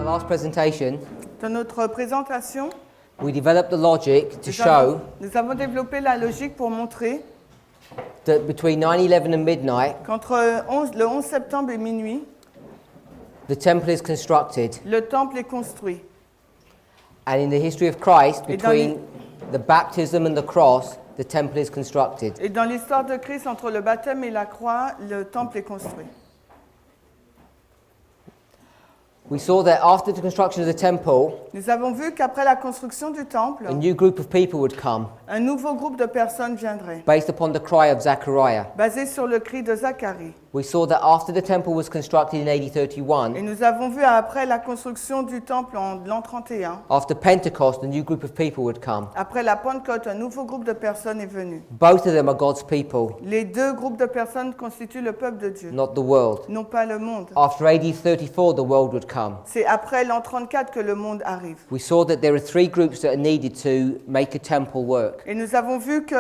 our last presentation, Dans notre présentation, we developed the logic to show nous avons développé la logique pour montrer that between 9/11 and midnight, qu'entre le 11 septembre et minuit, the temple is constructed. le temple est construit. And in the history of Christ, Et dans between the baptism and the cross, the temple is constructed. Et dans l'histoire de Christ, entre le baptême et la croix, le temple est construit. We saw that after the construction of the temple, Nous avons vu qu'après la construction du temple, a new group of people would come, un nouveau groupe de personnes viendrait, based upon the cry of Zechariah. basé sur le cri de Zacharie. We saw that after the temple was constructed in AD Et 31, nous avons vu après la construction du temple en l'an 31, after Pentecost, a new group of people would come. après la Pentecôte, un nouveau groupe de personnes est venu. Both of them are God's people, Les deux groupes de personnes constituent le peuple de Dieu, not the world. non pas le monde. After AD 34, the world would come. C'est après l'an 34 que le monde arrive. We saw that there are three groups that are needed to make a temple work. Et nous avons vu que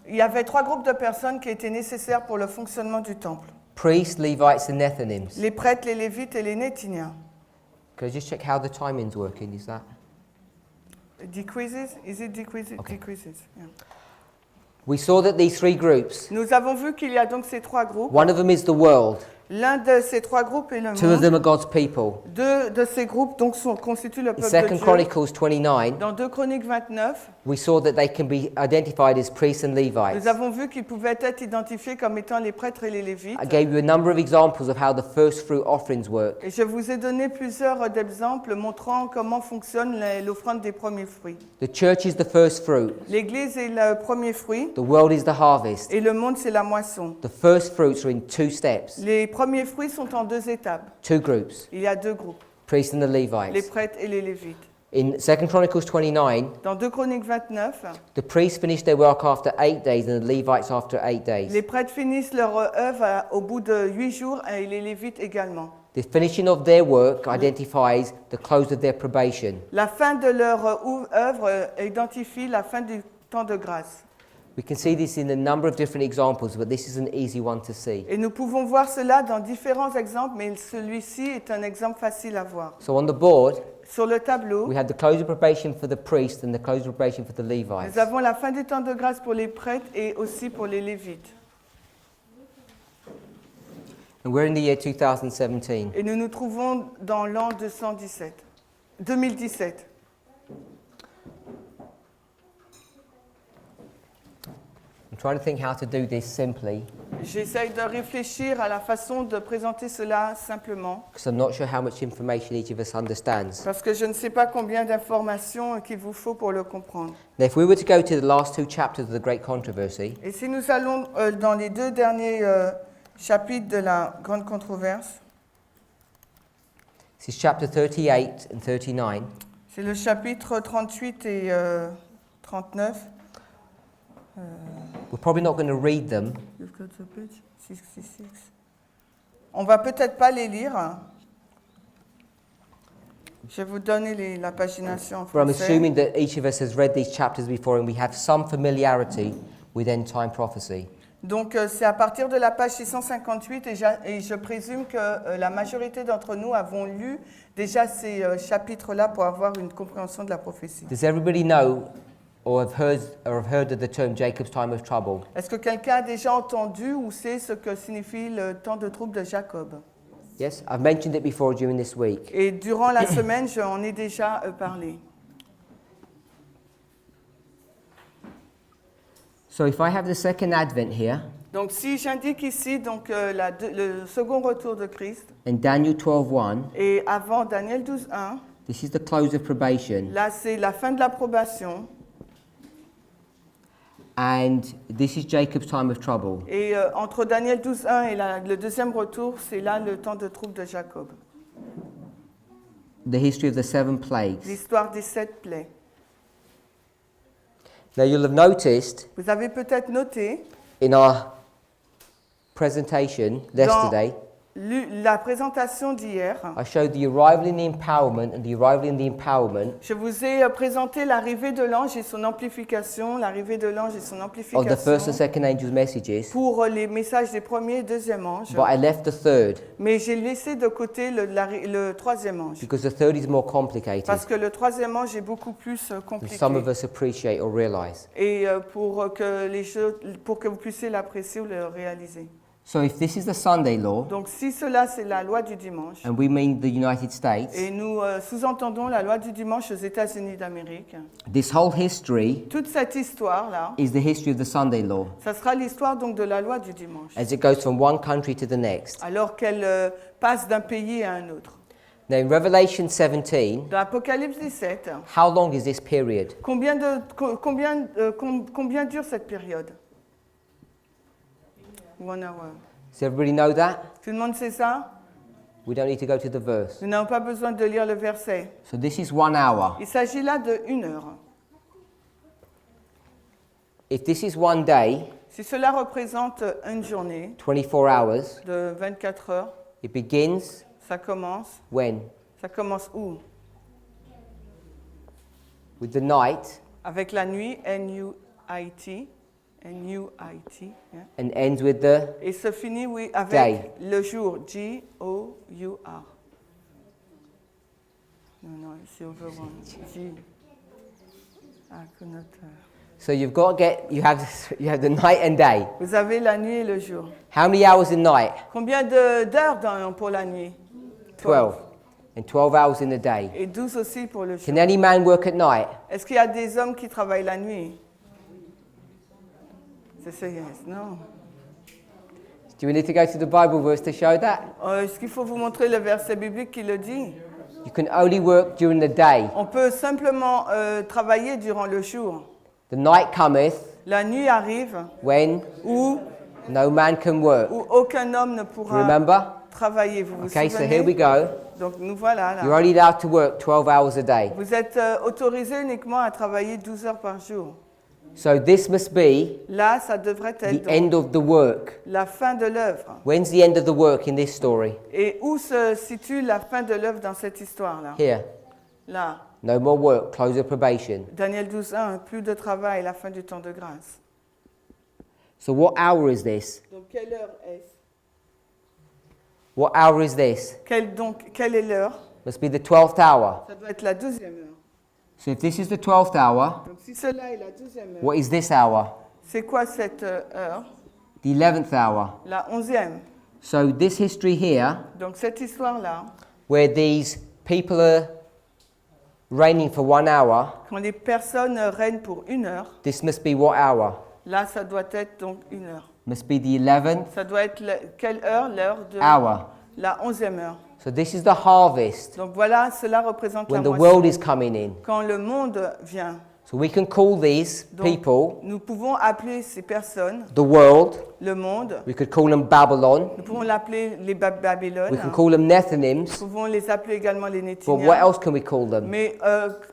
il y avait trois groupes de personnes qui étaient nécessaires pour le fonctionnement du temple. Priests, Levites, and Nethinims. Les prêtres, les lévites et les néthiniens. Can I just check how the timing's working? Is that? Decreases? Is it decreases? Okay. Decreases. Yeah. We saw that these three groups, Nous avons vu qu'il y a donc ces trois groupes. one of them is the world, L'un de ces trois groupes est le two of monde. them are God's people. Deux de ces groupes donc constituent le In peuple de 2 Dieu. Chronicles 29, Dans 2 Chroniques 29, we saw that they can be identified as priests and Levites. nous avons vu qu'ils pouvaient être identifiés comme étant les prêtres et les lévites. I gave you a number of examples of how the first fruit offerings work. Et je vous ai donné plusieurs exemples montrant comment fonctionne l'offrande des premiers fruits. The church is the first fruit, L'Église est le premier fruit the world is the harvest. et le monde c'est la moisson. The first fruits are in two steps, Les premiers fruits sont en deux étapes. two groups, Il y a deux groupes, priests and the les Levites. prêtres et les lévites. In 2 Chronicles 29, Dans 2 Chroniques 29, the priests finished their work after 8 days and the Levites after 8 days. les prêtres finissent leur œuvre au bout de 8 jours et les lévites également. The finishing of their work identifies the close of their probation. La fin de leur œuvre identifie la fin du temps de grâce. We can see this in a number of different examples, but this is an easy one to see. Et nous pouvons voir cela dans différents exemples, mais celui-ci est un exemple facile à voir. So on the board, Sur le tableau, we have the close of probation for the priest and the close of probation for the Levites. nous avons la fin du temps de grâce pour les prêtres et aussi pour les lévites. And we're in the year 2017. Et nous nous trouvons dans l'an 2017. I'm trying to think how to do this simply, J'essaye de réfléchir à la façon de présenter cela simplement, because I'm not sure how much information each of us understands. parce que je ne sais pas combien d'informations qu'il vous faut pour le comprendre. Now, if we were to go to the last two chapters of the Great Controversy, Et si nous allons dans les deux derniers chapitres de la Grande Controverse, this is chapter 38 and 39. c'est le chapitre 38 et 39. We're probably not going to read them, You've got the page 66. On va peut-être pas les lire. Je vais vous donner la pagination en but I'm français. assuming that each of us has read these chapters before and we have some familiarity with end-time prophecy. Donc c'est à partir de la page 658 et je présume que la majorité d'entre nous avons lu déjà ces chapitres-là pour avoir une compréhension de la prophétie. Does everybody know or have heard of the term Jacob's time of trouble? Est-ce que quelqu'un a déjà entendu ou sait ce que signifie le temps de trouble de Jacob? Yes, I've mentioned it before during this week. Et durant la semaine, j'en ai déjà parlé. So if I have the second advent here, Donc si j'indique ici donc, le second retour de Christ, in Daniel 12:1, et avant Daniel 12:1, this is the close of probation, là c'est la fin de l'approbation, and this is Jacob's time of trouble. et entre Daniel 12:1 et le deuxième retour, c'est là le temps de trouble de Jacob. The history of the 7 plagues. L'histoire des 7 plaies. Now you'll have noticed Vous avez peut-être noté in our presentation yesterday lu la présentation d'hier, I showed the arrival in the empowerment and the arrival in the empowerment je vous ai présenté l'arrivée de l'ange et son amplification, l'arrivée de l'ange et son of the first and amplification second angel's messages, pour les messages des premiers et deuxième anges. but I left the third Mais j'ai laissé de côté le troisième ange. because the third is more complicated Parce que le troisième ange est beaucoup plus than compliqué. some of us appreciate or realize. Et pour que vous puissiez l'apprécier ou le réaliser. So if this is the Sunday law, Donc si cela c'est la loi du dimanche, and we mean the United States, et nous sous-entendons la loi du dimanche aux États-Unis d'Amérique, this whole history toute cette histoire-là, is the history of the Sunday law ça sera l'histoire donc de la loi du dimanche, as it goes from one country to the next. alors qu'elle passe d'un pays à un autre. Now in Revelation 17, Dans Apocalypse 17, how long is this period? combien dure cette période? 1 hour. Does everybody know that? Tout le monde sait ça? We don't need to go to the verse. Nous n'avons pas besoin de lire le verset. So this is 1 hour. Il s'agit là de 1 heure. If this is one day, Si cela représente une journée 24 hours, de 24 heures, it begins ça commence when? où? With the night Avec la nuit, N-U-I-T, N-U-I-T, yeah. and ends with the Et se finit, oui, avec Day. le jour, G-O-U-R. Non, c'est over one. G. Ah, connoteur. So you've got to get you have the night and day. Vous avez la nuit et le jour. How many hours in night? Combien d'heures pour la nuit? 12. And 12 hours in the day. Et 12 aussi pour le jour. Can any man work at night? Est-ce qu'il y a des hommes qui travaillent la nuit? C'est yes, non. Do we need to go to the Bible verse to show that? Est-ce qu'il faut vous montrer le verset biblique qui le dit? You can only work during the day. On peut simplement travailler durant le jour. The night cometh La nuit arrive when où no man can work. aucun homme ne pourra Remember? travailler. Vous vous Okay, so souvenez? here we go. Donc nous voilà You're là. only allowed to work 12 hours a day. Vous êtes autorisé uniquement à travailler 12 heures par jour. So this must be Là, ça devrait the être end of the work. la fin de l'œuvre. When's the end of the work in this story? Et où se situe la fin de l'œuvre dans cette histoire-là? Here. Là. No more work, close of probation. Daniel 12:1, plus de travail, la fin du temps de grâce. So what hour is this? Donc quelle heure est-ce? What hour is this? Quelle est l'heure? Must be the 12th hour. Ça doit être la 12e heure. So if this is the 12th hour, Donc si cela est la 12e heure, what is this hour? c'est quoi cette heure? The 11th hour. La 11e. So this history here, Donc cette histoire-là, where these people are reigning for 1 hour, quand les personnes règnent pour 1 heure, this must be what hour? là ça doit être donc 1 heure. Must be the 11th Ça doit être quelle heure? L'heure de hour. la 11e heure. So this is the harvest Donc voilà, cela représente when la the moisson. world is coming in. Quand le monde vient. So we can call these Donc, people nous pouvons appeler ces personnes the world. le monde. We could call them Babylon. Nous pouvons l'appeler les Babylone. We can call them Nous Nethinims. pouvons les appeler également les But what Néthiniens. else can we call them? Mais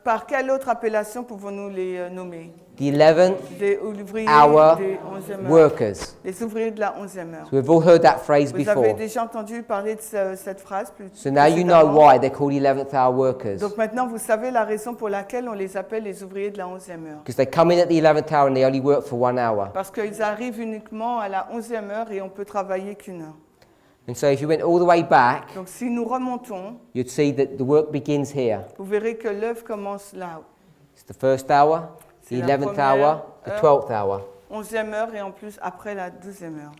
par quelle autre appellation pouvons-nous les nommer? The 11th Des ouvriers hour des 11e heure. workers. Les ouvriers de la 11e heure. So we've all heard that phrase Vous avez before. déjà entendu parler de cette phrase plus So now you know précédemment. why they're called 11th hour workers. Donc maintenant, vous savez la raison pour laquelle on les appelle les ouvriers de la 11e heure. Because they come in at the 11th hour and they only work for 1 hour. Parce qu'ils arrivent uniquement à la 11e heure et on peut travailler qu'1 heure. And so if you went all the way back, Donc si nous remontons, you'd see that the work begins here. vous verrez que l'œuvre commence là. It's the first hour, the C'est la 11th première hour, the heure. 12th hour. 11e heure et en plus après la 12e heure.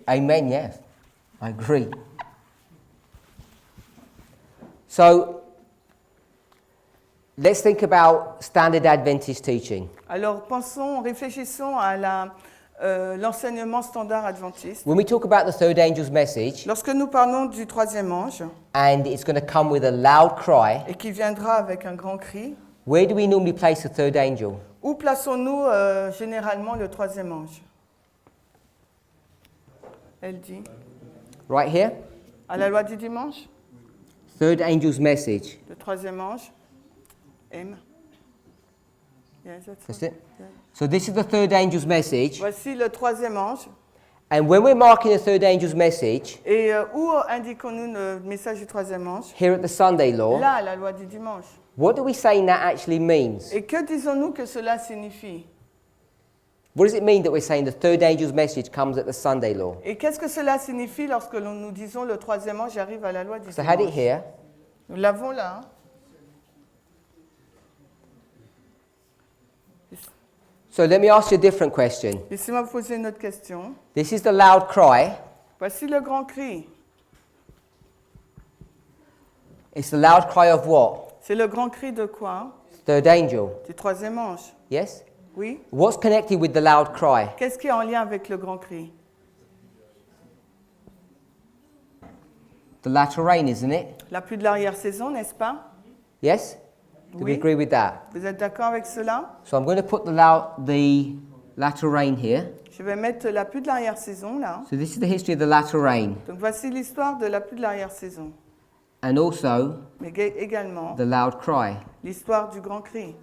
Amen, yes. I agree. So let's think about standard Adventist teaching. Alors réfléchissons à l'enseignement standard adventiste. When we talk about the third angel's message, Lorsque nous parlons du troisième ange and it's going to come with a loud cry, et qui viendra avec un grand cri, where do we normally place the third angel? où plaçons-nous généralement le troisième ange? Elle dit Right here? à la loi du dimanche, Third angel's message. le troisième ange, M. Yes, that's That's right. it. So this is the third angel's message, Voici le troisième ange And when we're marking the third angel's message, Et où indiquons-nous le message du troisième ange? here at the Sunday law, Là, la loi du dimanche. what do we say that actually means? Et que disons-nous que cela signifie? What does it mean that we're saying the third angel's message comes at the Sunday law? Et qu'est-ce que cela signifie lorsque nous disons le troisième ange arrive à la loi du So I had it dimanche? here. Nous l'avons là. So let me ask you a different question. Laissez-moi vous poser une autre question. This is the loud cry. Voici le grand cri. It's the loud cry of what? C'est le grand cri de quoi? Third angel. Du troisième ange. Yes? Oui. What's connected with the loud cry? Qu'est-ce qui est en lien avec le grand cri? The latter rain, isn't it? La pluie de l'arrière-saison, n'est-ce pas? Yes? Do we Oui. agree with that? Vous êtes d'accord avec cela? So I'm going to put the latter rain here. Je vais mettre la pluie de l'arrière-saison là. So this is the history of the latter rain. Donc voici l'histoire de la pluie de l'arrière-saison. And also Mais également the loud cry. l'histoire du grand cri.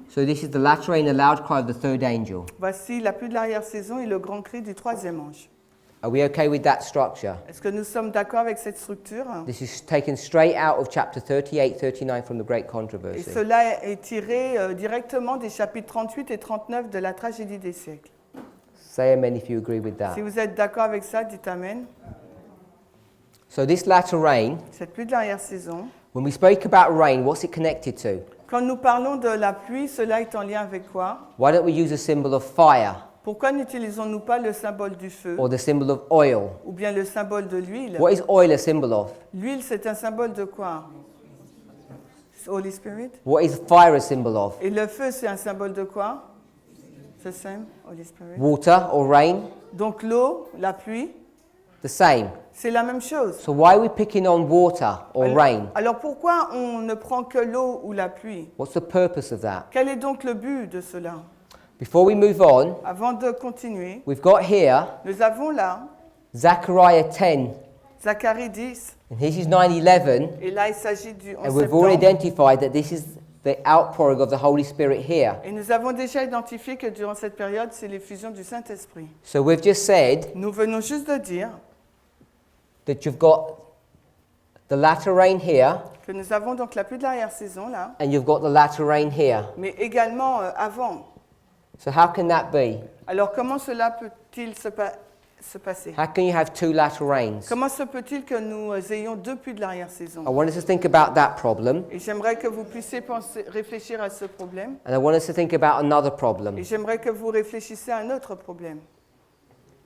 So this is the latter rain, the loud cry of the third angel. Voici la pluie de l'arrière-saison et le grand cri du troisième ange. Are we okay with that structure? Est-ce que nous sommes d'accord avec cette structure? This is taken straight out of chapter 38, 39 from the Great Et Controversy. cela est tiré directement des chapitres 38 et 39 de la tragédie des siècles. Say amen if you agree with Si that. vous êtes d'accord avec ça, dites Amen. So this latter rain, Cette pluie de l'arrière-saison. when we spoke about rain, what's it connected to? Quand nous parlons de la pluie, cela est en lien avec quoi? Why don't we use a symbol of fire Pourquoi n'utilisons-nous pas le symbole du feu or the symbol of oil? ou bien le symbole de l'huile? What is oil a symbol of? L'huile, c'est un symbole de quoi? Holy Spirit. What is fire a symbol of? Et le feu, c'est un symbole de quoi? The same, Holy Spirit. Water or rain? Donc l'eau, la pluie, The same. c'est la même chose. So why are we picking on water or rain? Alors pourquoi on ne prend que l'eau ou la pluie? What's the purpose of that? Quel est donc le but de cela? Before we move on, Avant de continuer, we've got here nous avons là Zechariah 10, Zacharie 10, and this is 9:11, et là il s'agit du 11 and we've already septembre. identified that this is the outpouring of the Holy Spirit here. Et nous avons déjà identifié que durant cette période, c'est l'effusion du Saint-Esprit. So we've just said Nous venons juste de dire that you've got the latter rain here, que nous avons donc la pluie de l'arrière-saison là, and you've got the latter rain here. mais également avant. So how can that be? Alors comment cela peut-il se passer? How can you have two latter rains? Comment se peut-il que nous ayons deux pluies de I l'arrière-saison? want us to think about that problem, Et j'aimerais que vous puissiez réfléchir à ce problème. and I want us to think about another Et problem. j'aimerais que vous réfléchissiez à un autre problème.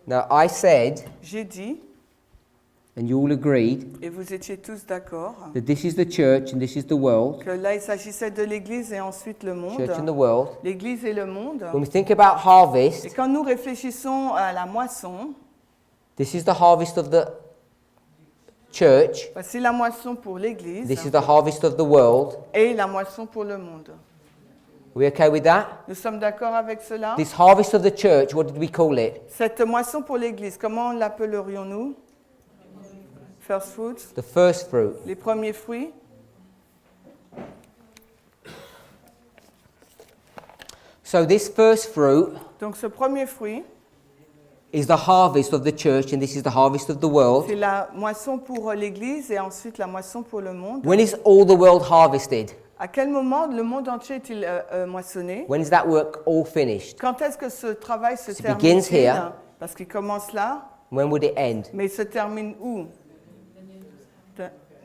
Now, I said, J'ai dit, and you all agreed, et vous étiez tous d'accord, that this is the church and this is the world, que là il s'agissait de l'Église et ensuite le monde. church and the world. L'Église et le monde. When we think about Et harvest, quand nous réfléchissons à la moisson, this is the harvest of the church, voici la moisson pour l'Église this is the harvest of the world. et la moisson pour le monde. Are we okay with that? Nous sommes d'accord avec cela? This harvest of the church, what did we call it? Cette moisson pour l'Église, comment l'appellerions-nous? First fruits, The first fruit. les premiers fruits. So this first fruit Donc ce premier fruit, is the harvest of the church and this is the harvest of the world. c'est la moisson pour l'Église et ensuite la moisson pour le monde. When is all the world harvested? À quel moment le monde entier est-il moissonné? When is that work all finished? Quand est-ce que ce travail se It termine? begins here. Parce qu'il commence là, When would it end? mais il se termine où?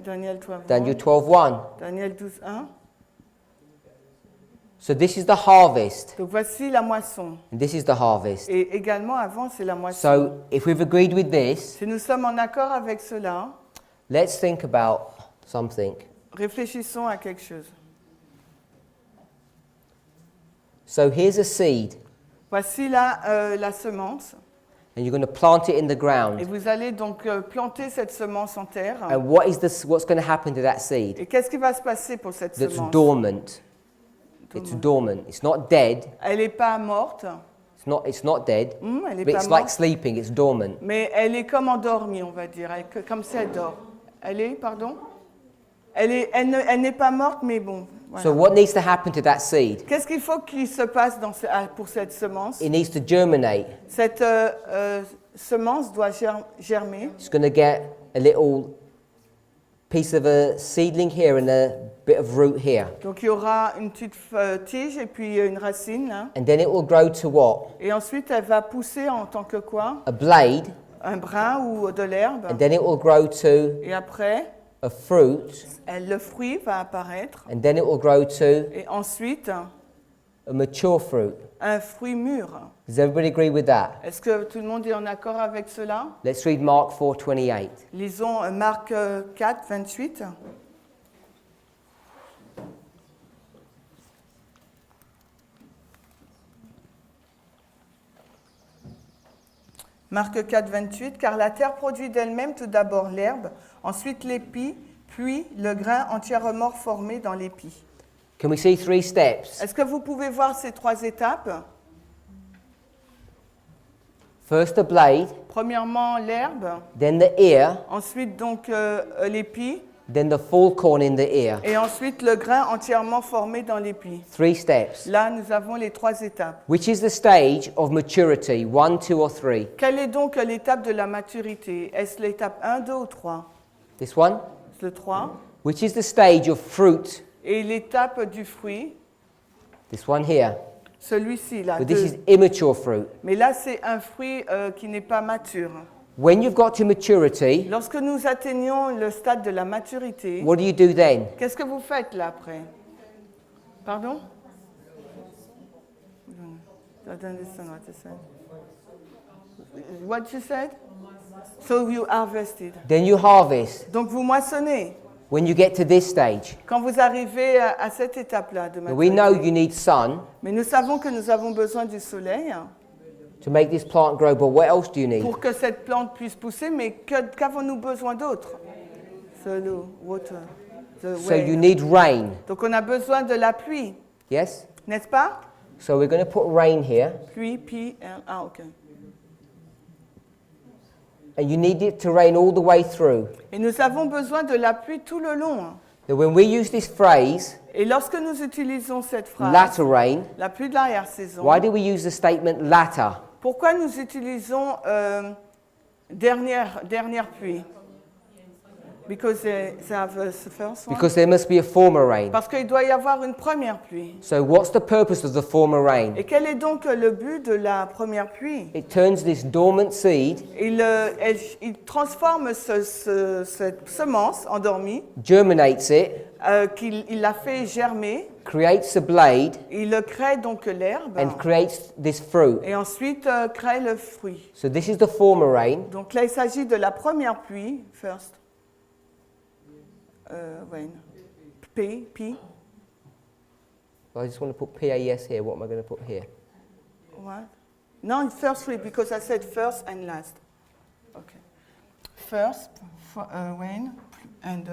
Daniel 12, Daniel 12:1. Daniel 12, 1. So this is the harvest Donc voici la moisson. and this is the harvest. Et également avant, c'est la moisson. So if we've agreed with this, Si nous sommes en accord avec cela, let's think about something. réfléchissons à quelque chose. So here's a seed Voici la semence. and you're going to plant it in the Et ground. vous allez donc planter cette semence en terre. And what's going to happen to that seed? Et qu'est-ce qui va se passer pour cette That's semence? dormant. It's dormant. It's not dead. Elle n'est pas morte, It's not dead. elle n'est But pas it's like morte, sleeping. It's dormant. mais elle est comme endormie, on va dire, comme si elle dort. Elle est, pardon? Elle n'est pas morte, mais bon, Voilà. So what needs to happen to that seed? Qu'est-ce qu'il faut qu'il se passe pour cette semence? It needs to germinate. Cette semence doit germer. It's going to get a little piece of a seedling here and a bit of root here. Donc il y aura une petite tige et puis une racine là. And then it will grow to what? Et ensuite elle va pousser en tant que quoi? A blade. Un brin ou de l'herbe. And then it will grow to Et après, a fruit. le fruit va apparaître. And then it will grow to Et ensuite, a mature fruit. un fruit mûr. Does everybody agree with that? Est-ce que tout le monde est en accord avec cela? Let's read Mark 4:28. Lisons Marc 4, 28. Marc 4, 28. Car la terre produit d'elle-même tout d'abord l'herbe, ensuite l'épi, puis le grain entièrement formé dans l'épi. Can we see 3 steps? Est-ce que vous pouvez voir ces 3 étapes? First the blade, Premièrement, l'herbe, then the ear, ensuite donc l'épi, then the full corn in the ear. et ensuite le grain entièrement formé dans l'épi. 3 steps. Là, nous avons les 3 étapes. Which is the stage of maturity? 1, 2 or 3? Quelle est donc l'étape de la maturité? Est-ce l'étape 1, 2 ou 3? This one? Le 3. Which is the stage of fruit? Et l'étape du fruit, This one here. celui-ci là. But this 2. is immature fruit. Mais là, c'est un fruit qui n'est pas mature. When you've got to maturity, Lorsque nous atteignons le stade de la maturité, what do you do then? qu'est-ce que vous faites là après? Pardon? I don't understand what you said. What you said? So you harvested. Then you harvest. Donc vous moissonnez. When you get to this stage, Quand vous arrivez à cette étape-là de we know maturité. you need sun Mais nous savons que nous avons besoin du soleil to make this plant grow, but what else do you need? pour que cette plante puisse pousser, mais qu'avons-nous besoin d'autre? The water, the So rain. you need rain. Donc on a besoin de la pluie, Yes? n'est-ce pas? So we're going to put rain here, Pluie, P-L-A, ok. and you need it to rain all the way through. Et nous avons besoin de la pluie tout le long. That when we use this phrase, Et lorsque nous utilisons cette phrase, latter rain, la pluie de l'arrière-saison, why do we use the statement latter? pourquoi nous utilisons dernière pluie? Because they have the first one. Because there must be a former rain. Parce qu'il doit y avoir une première pluie. So what's the purpose of the former rain? Et quel est donc le but de la première pluie? It turns this dormant seed, Il transforme cette semence endormie, germinates it, qu'il la fait germer, creates a blade, il crée donc l'herbe, and creates this fruit. et ensuite crée le fruit. So this is the former rain. Donc là, il s'agit de la première pluie, first. Rain. P. I just want to put PAS here. What am I going to put here? What? No, first three, because I said first and last. Okay. First, rain, and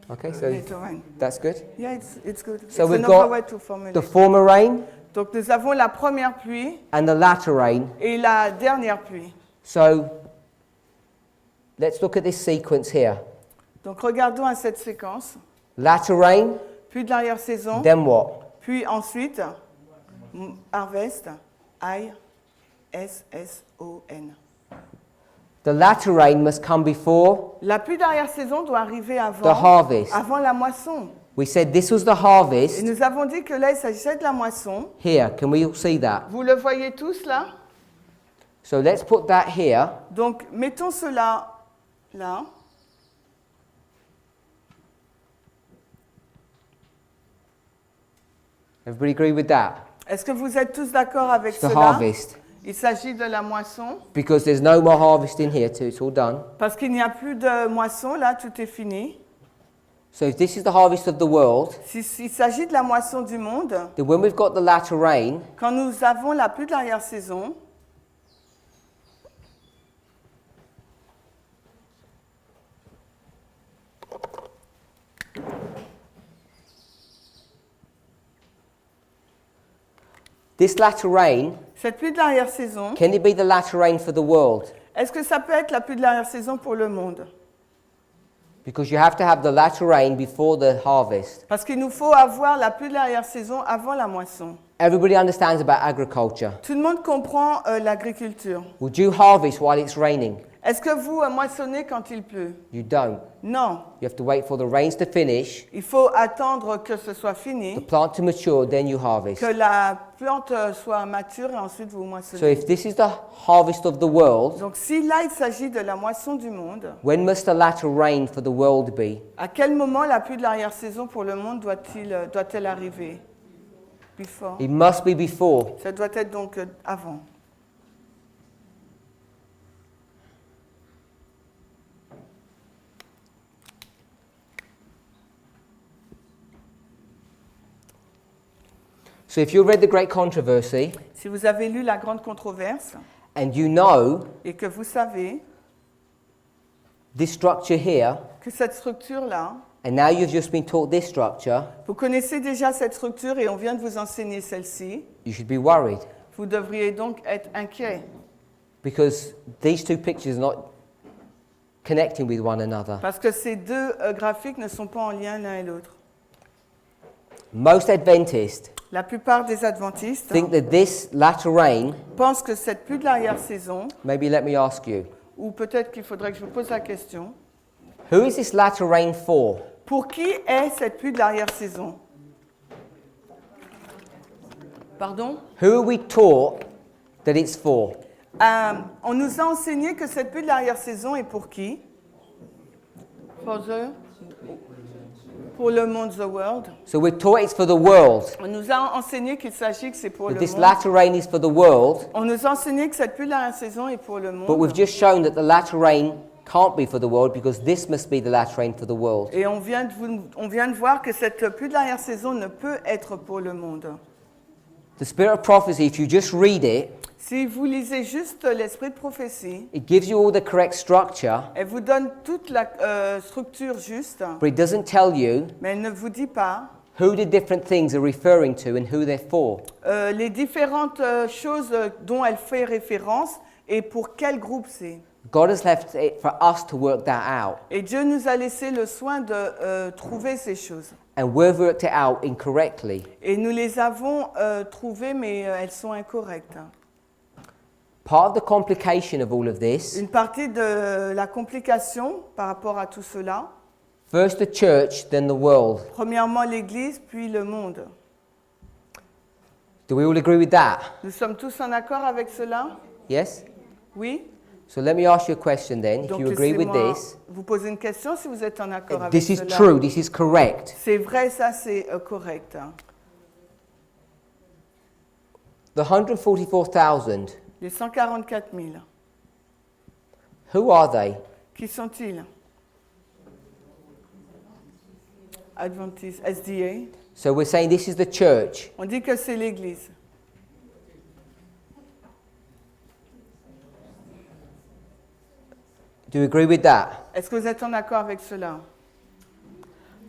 Okay, so later rain. that's good. Yeah, it's good. So it's we've another got way to formulate. The former rain Donc nous avons la première pluie and the latter rain. et la dernière pluie. So let's look at this sequence here. Donc regardons à cette séquence. Latter rain, Puis de l'arrière-saison, then what? puis ensuite harvest, I-S-S-O-N. The latter rain must come before La pluie d'arrière-saison doit arriver the harvest. avant la moisson. We said this was the Et harvest. nous avons dit que là, il s'agissait de la moisson. Here, can we all see that? Vous le voyez tous là? So let's put that here. Donc mettons cela là. Everybody agree with that? Est-ce que vous êtes tous d'accord avec It's the cela? harvest. Il s'agit de la moisson. Because there's no more harvest in here too. It's all done. Parce qu'il n'y a plus de moisson, là, tout est fini. So if this is the harvest of the world, S'il s'agit de la moisson du monde, then when we've got the latter rain, quand nous avons la pluie de l'arrière-saison, this latter rain, cette pluie de l'arrière-saison, can it be the latter rain for the world? est-ce que ça peut être la pluie de l'arrière-saison pour le monde? Because you have to have the latter rain before the harvest. Parce qu'il nous faut avoir la pluie de l'arrière-saison avant la moisson. Everybody understands about agriculture. Tout le monde comprend l'agriculture. Would you harvest while it's raining? Est-ce que vous moissonnez quand il pleut? You don't. Non. You have to wait for the rains to finish, Il faut attendre que ce soit the fini, plant to mature, then you harvest. que la plante soit mature et ensuite vous So moissonnez. if this is the harvest of the world, Donc si là il s'agit de la moisson du monde, when must the latter rain for the world be? à quel moment la pluie de l'arrière-saison pour le monde doit-elle arriver? Before. It must be before. Ça doit être donc avant. So if you read the Great Controversy, Si vous avez lu la grande controverse and you know et que vous savez this structure here, que cette structure-là, and now you've just been taught this structure, vous connaissez déjà cette structure et on vient de vous enseigner celle-ci, you should be worried vous devriez donc être inquiet because these two pictures are not connecting with one another. parce que ces deux graphiques ne sont pas en lien l'un et l'autre. Most Adventists La plupart des adventistes think that this latter rain, pensent que cette pluie de l'arrière-saison, maybe let me ask you, ou peut-être qu'il faudrait que je vous pose la question, who is this latter rain for? pour qui est cette pluie de l'arrière-saison? Pardon? Who are we taught that it's for? On nous a enseigné que cette pluie de l'arrière-saison est pour qui? Pour le monde, the world. So we're taught it's for the world. On nous a enseigné qu'il s'agit que c'est pour That le this monde. latter rain is for the world, On nous a enseigné que cette pluie de l'arrière-saison est pour le but monde. we've just shown that the latter rain can't be for the world because this must be the latter rain for the world. Et on vient de voir que cette pluie de l'arrière-saison ne peut être pour le monde. The spirit of prophecy, if you just read it, Si vous lisez juste l'esprit de prophétie, it gives you all the correct structure, elle vous donne toute la structure juste, but it doesn't tell you mais elle ne vous dit pas who the different things are referring to and who they're for. les différentes choses dont elle fait référence et pour quel groupe c'est. God has left it for us to work that out, Et Dieu nous a laissé le soin de trouver ces choses. and we've worked it out incorrectly. Et nous les avons trouvées, mais elles sont incorrectes. Part of the complication of all of this, Une partie de la complication par rapport à tout cela, first the church, then the world. premièrement l'Église, puis le monde. Do we all agree with that? Nous sommes tous en accord avec cela? Yes? Oui? So let me ask you a question then. If Donc you agree with laissez-moi this, vous poser une question si vous êtes en accord avec this is cela. true, this is correct. C'est vrai, ça c'est correct. The 144,000, Les 144 000, who are they? qui sont-ils? Adventiste, SDA. So we're saying this is the church. On dit que c'est l'Église. Do you agree with that? Est-ce que vous êtes en accord avec cela?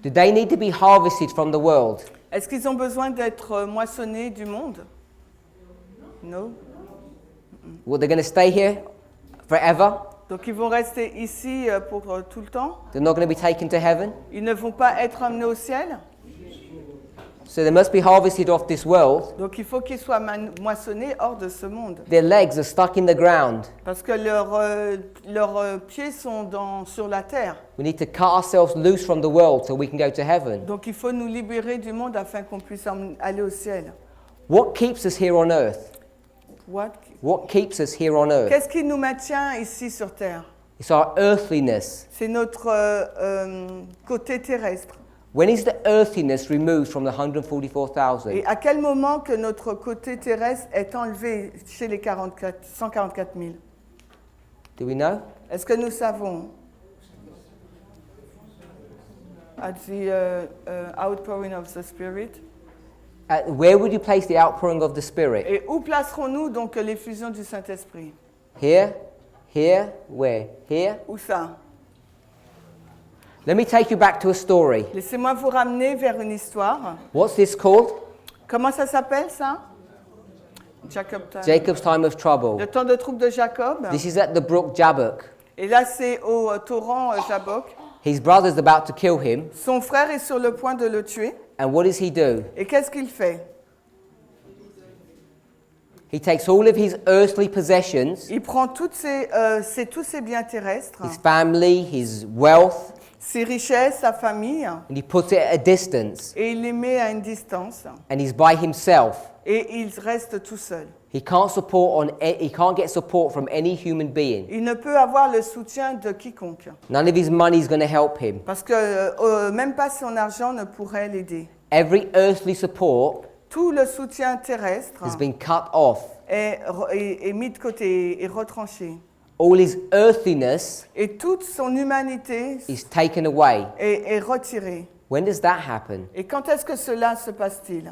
Do they need to be harvested from the world? Est-ce qu'ils ont besoin d'être moissonnés du monde? Non. Well, they're going to stay here forever? Donc ils vont rester ici pour tout le temps? They're not going to be taken to heaven? Ils ne vont pas être amenés au ciel? So they must be harvested off this world. Donc il faut qu'ils soient moissonnés hors de ce monde. Their legs are stuck in the ground. Parce que leurs pieds sont sur la terre. We need to cut ourselves loose from the world so we can go to heaven. Donc il faut nous libérer du monde afin qu'on puisse aller au ciel. What keeps us here on earth? What keeps us here on earth? Qu'est-ce qui nous maintient ici sur terre? It's our earthliness. C'est notre côté terrestre. When is the earthliness removed from the 144,000? Et à quel moment que notre côté terrestre est enlevé chez les 144 000? Do we know? Est-ce que nous savons? At the outpouring of the Spirit. Where would you place the outpouring of the Spirit? Et où placerons-nous donc l'effusion du Saint-Esprit? Here? Here? Where? Here? Où ça? Let me take you back to a story. Laissez-moi vous ramener vers une histoire. What's this called? Comment ça s'appelle ça? Jacob time. Jacob's time of trouble. Le temps de trouble de Jacob. This is at the brook Jabbok. Et là c'est au torrent Jabbok. His brother's about to kill him, Son frère est sur le point de le tuer. and what does he do? Et qu'est-ce qu'il fait? He takes all of his earthly possessions, Il prend tous ses biens terrestres, his family, his wealth, ses richesses, sa famille, and he puts it at a distance, et il les met à une distance. and he's by himself. Et il reste tout seul. He can't get support from any human being. Il ne peut avoir le soutien de quiconque. None of his money is going to help him. Parce que même pas son argent ne pourrait l'aider. Every earthly support Tout le soutien terrestre has been cut off. est mis de côté et retranché. All his earthliness Et toute son humanité is taken away. est retirée. When does that happen? Et quand est-ce que cela se passe-t-il?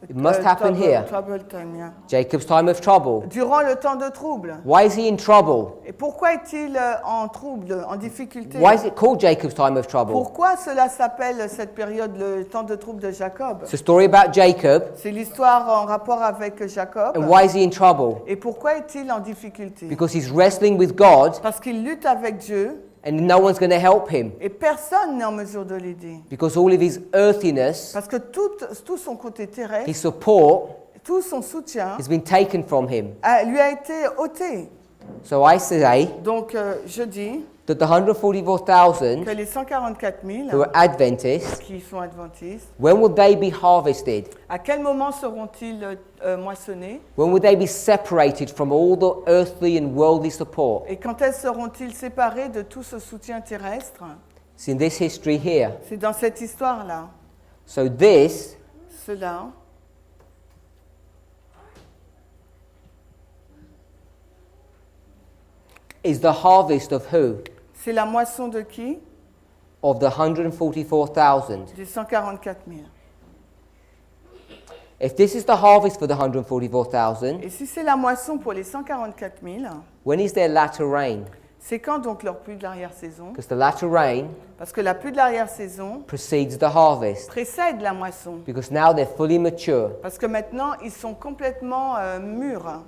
It must happen here. Trouble time, yeah. Jacob's time of trouble. Durant le temps de trouble. Why is he in trouble? Et pourquoi est-il en trouble, en difficulté? Why is it called Jacob's time of trouble? Pourquoi cela s'appelle cette période le temps de trouble de Jacob? It's a story about Jacob. C'est l'histoire en rapport avec Jacob. And why is he in trouble? Et pourquoi est-il en difficulté? Because he's wrestling with God Parce qu'il lutte avec Dieu and no one's going to help him. et personne n'est en mesure de l'aider. Because all of his earthliness, Parce que tout son côté terrestre, his support, tout son soutien has been taken from him. lui a été ôté. So I say Donc je dis that the 144,000 que les 144 000 who are Adventists, qui sont adventistes, when will they be harvested? à quel moment seront-ils moissonnés? When will they be separated from all the earthly and worldly support? Et quand elles seront-ils séparés de tout ce soutien terrestre? It's in this history here. C'est dans cette histoire-là. So this Cela is the harvest of who? c'est la moisson de qui? Of the 144,000. Des 144 000. If this is the harvest for the 144,000, Et si c'est la moisson pour les 144 000, when is their latter rain? c'est quand donc leur pluie de l'arrière-saison? Because the latter rain Parce que la pluie de l'arrière-saison precedes the harvest. précède la moisson. Because now they're fully mature. Parce que maintenant, ils sont complètement mûrs.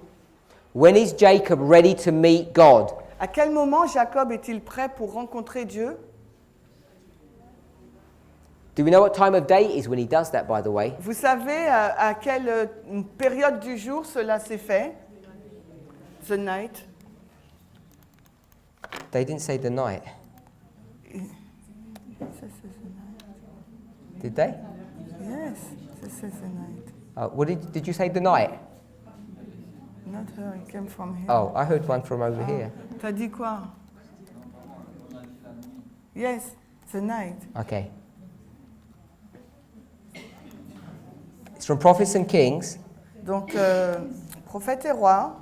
When is Jacob ready to meet God? À quel moment Jacob est-il prêt pour rencontrer Dieu? Do we know what time of day it is when he does that, by the way? Vous savez à quelle période du jour cela s'est fait? The night. They didn't say the night, Ça, c'est the night. did they? Yes, this is the night. What did you say the night? Not her, it came from here. Oh, I heard one from over here. T'as dit quoi? Yes, the night. Okay. It's from Prophets and Kings. Donc, prophète et roi.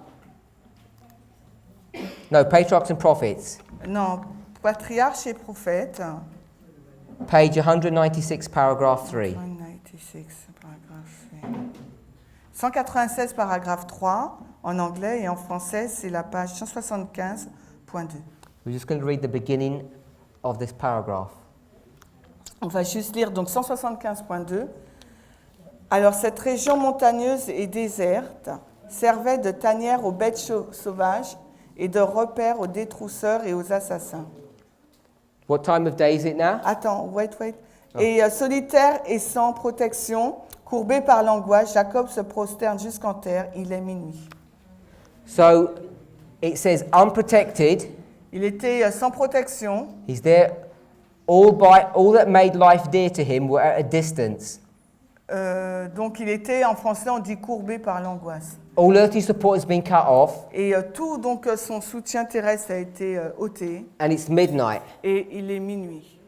No, Patriarchs and Prophets. Non, patriarche et prophète. Page 196, paragraph 3. 196, paragraphe 3. 196, paragraphe 3, en anglais, et en français, c'est la page 175.2. We're just going to read the beginning of this paragraph. On va juste lire donc 175.2. Alors, cette région montagneuse et déserte servait de tanière aux bêtes sauvages et de repère aux détrousseurs et aux assassins. What time of day is it now? Attends, wait. Et solitaire et sans protection, courbé par l'angoisse, Jacob se prosterne jusqu'en terre. Il est minuit. So it says unprotected. Il était sans protection. He's there. All that made life dear to him were at a distance. Donc il était, en français, on dit courbé par l'angoisse. All earthly support has been cut off, Et tout, donc, son soutien terrestre a été ôté. and it's midnight. Et il est minuit.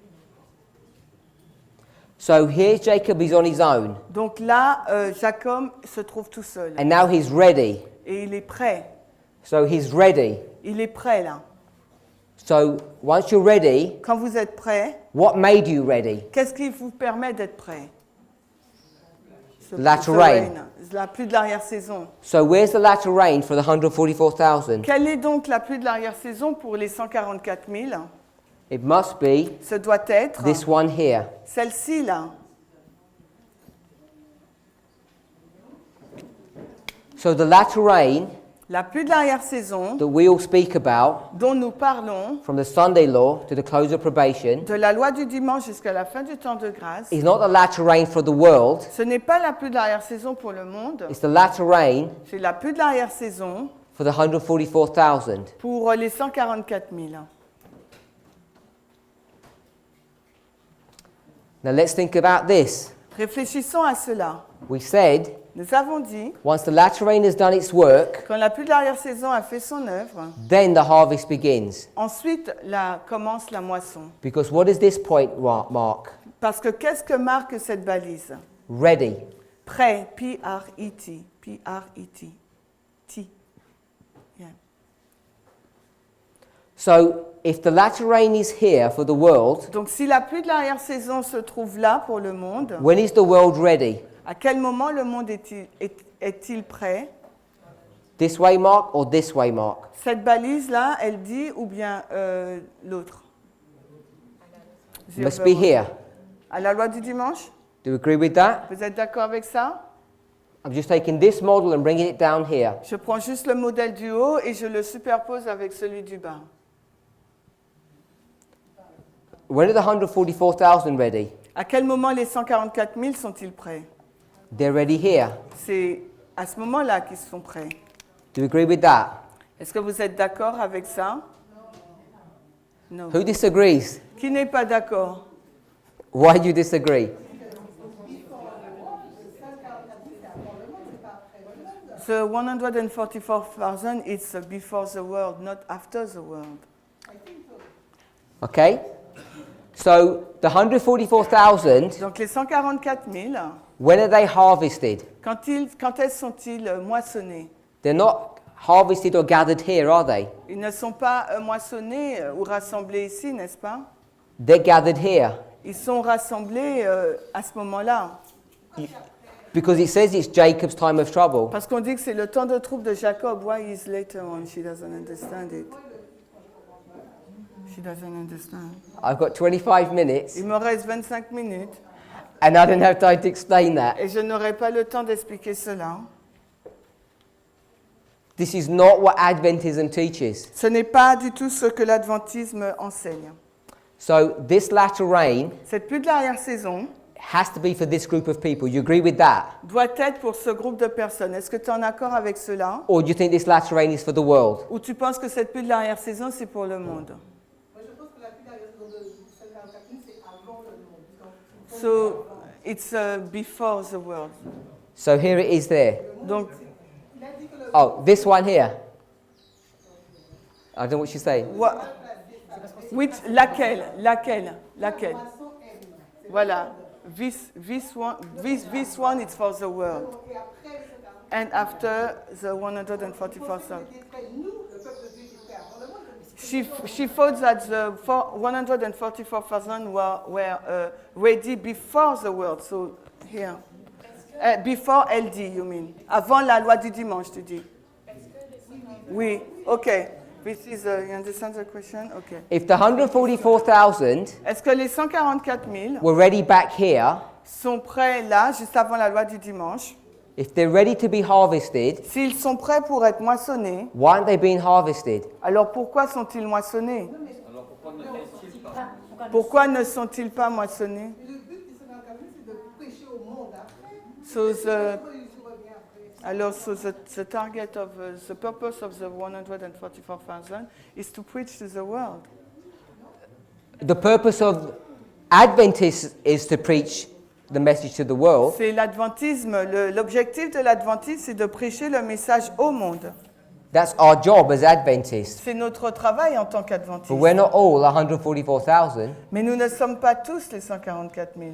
So here Jacob is on his own, Donc là, Jacob se trouve tout seul. and now he's ready. Et il est prêt. So he's ready. Il est prêt, là. So once you're ready, Quand vous êtes prêt, what made you ready? qu'est-ce qui vous permet d'être prêt? Latter rain. La pluie de l'arrière-saison. So where's the latter rain for the 144,000? Quelle est donc la pluie de l'arrière-saison pour les 144 000? It must be Ce doit être this one here. celle-ci, là. So the latter rain La pluie de l'arrière-saison, that we all speak about, dont nous parlons, from the Sunday law to the close of probation, de la loi du dimanche jusqu'à la fin du temps de grâce, is not the latter rain for the world, ce n'est pas la pluie de l'arrière-saison pour le monde, it's the latter rain c'est la pluie de l'arrière-saison for the 144,000. pour les 144 000. Now let's think about this. Réfléchissons à cela. We said, Nous avons dit, once the latter rain has done its work, quand la pluie de l'arrière-saison a fait son œuvre, then the harvest begins. ensuite commence la moisson. Because what is this point mark? Parce que qu'est-ce que marque cette balise? Ready. Prêt, P-R-E-T, P-R-E-T, T. Yeah. So if the latter rain is here for the world, Donc si la pluie de l'arrière-saison se trouve là pour le monde, when is the world ready? à quel moment le monde est-il prêt? This way mark or this way mark? Cette balise-là, elle dit ou bien l'autre? Must be here. À la loi du dimanche? Do you agree with that? Vous êtes d'accord avec ça? I'm just taking this model and bringing it down here. Je prends juste le modèle du haut et je le superpose avec celui du bas. When are the 144,000 ready? À quel moment les 144 000 sont-ils prêts? They're ready here. C'est à ce moment-là qu'ils sont prêts. Do you agree with that? Est-ce que vous êtes d'accord avec ça? Non. Who disagrees? Qui n'est pas d'accord? Why do you disagree? The 144,000 is before the world, not after the world. Okay? So the 144,000, Donc les 144 000, when are they harvested? quand elles sont-ils moissonnées? They're not harvested or gathered here, are they? Ils ne sont pas moissonnés ou rassemblés ici, n'est-ce pas? They're gathered here. Ils sont rassemblés à ce moment-là. Because it says it's Jacob's time of trouble. Parce qu'on dit que c'est le temps de trouble de Jacob. Why is later on? She doesn't understand it. She doesn't understand. I've got 25 minutes Il me reste 25 minutes and I don't have time to explain that. et je n'aurai pas le temps d'expliquer cela. This is not what Adventism teaches. Ce n'est pas du tout ce que l'adventisme enseigne. So this latter rain Cette pluie de l'arrière-saison has to be for this group of people. You agree with that? doit être pour ce groupe de personnes. Est-ce que tu es en accord avec cela? Or do you think this latter rain is for the world? Ou tu penses que cette pluie de l'arrière-saison, c'est pour le monde? Moi, je pense que la pluie d'arrière-saison de 54 000, c'est avant le monde. So, it's before the world. So here it is there. Donc, Oh, this one here. I don't know what she's saying. laquelle? Voilà. This one is for the world. And after the 144,000. She thought that the 144,000 were ready before the world. So here. Before LD, you mean? Avant la loi du dimanche, tu dis? Oui, okay. This is, you understand the question? Okay. If the 144,000 Est-ce que les 144 000 were ready back here, sont prêts là, juste avant la loi du dimanche? if they're ready to be harvested, S'ils sont prêts pour être moissonnés, why aren't they being harvested? alors pourquoi sont-ils moissonnés? Pourquoi ne sont-ils pas moissonnés? Le but des 54 000, c'est de prêcher au monde après. So the target of the purpose of the 144,000 is to preach to the world. The purpose of Adventists is to preach the message to the world, C'est l'adventisme. L'objectif de l'adventisme, c'est de prêcher le message au monde. that's our job as Adventists. C'est notre travail en tant But qu'adventistes. we're not all 144,000. Mais nous ne sommes pas tous les 144 000.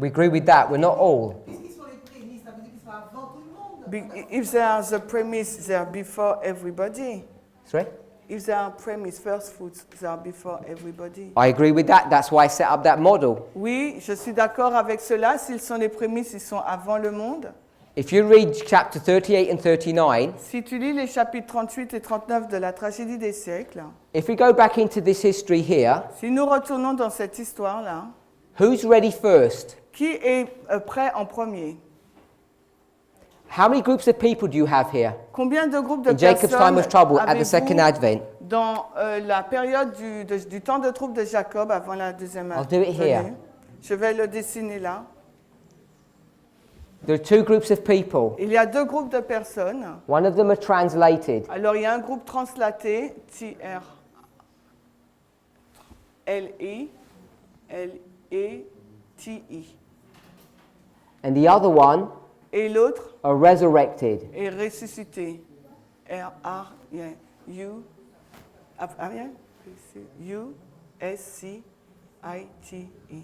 We agree with that. We're not all. Puisqu'ils sont les prémices, ça veut dire qu'ils sont avant tout le monde. If they are the premise, they are before everybody. Sorry? If they are premise, first fruits, they are before everybody. I agree with that. That's why I set up that model. Oui, je suis d'accord avec cela. S'ils sont les prémices, ils sont avant le monde. If you read chapter 38 and 39, Si tu lis les chapitres 38 et 39 de la tragédie des siècles, if we go back into this history here, si nous retournons dans cette histoire-là, who's ready first? qui est prêt en premier? How many groups of people do you have here Combien de groupes de in Jacob's time personnes of trouble at the second avez-vous advent? dans la période du temps de trouble de Jacob avant la deuxième I'll do it here. venue? Je vais le dessiner là. There are two groups of people. Il y a deux groupes de personnes. One of them are translated. Alors, il y a un groupe translaté, L-E-T-I. And the other one Et l'autre are resurrected. est ressuscité. U-S-C-I-T-E.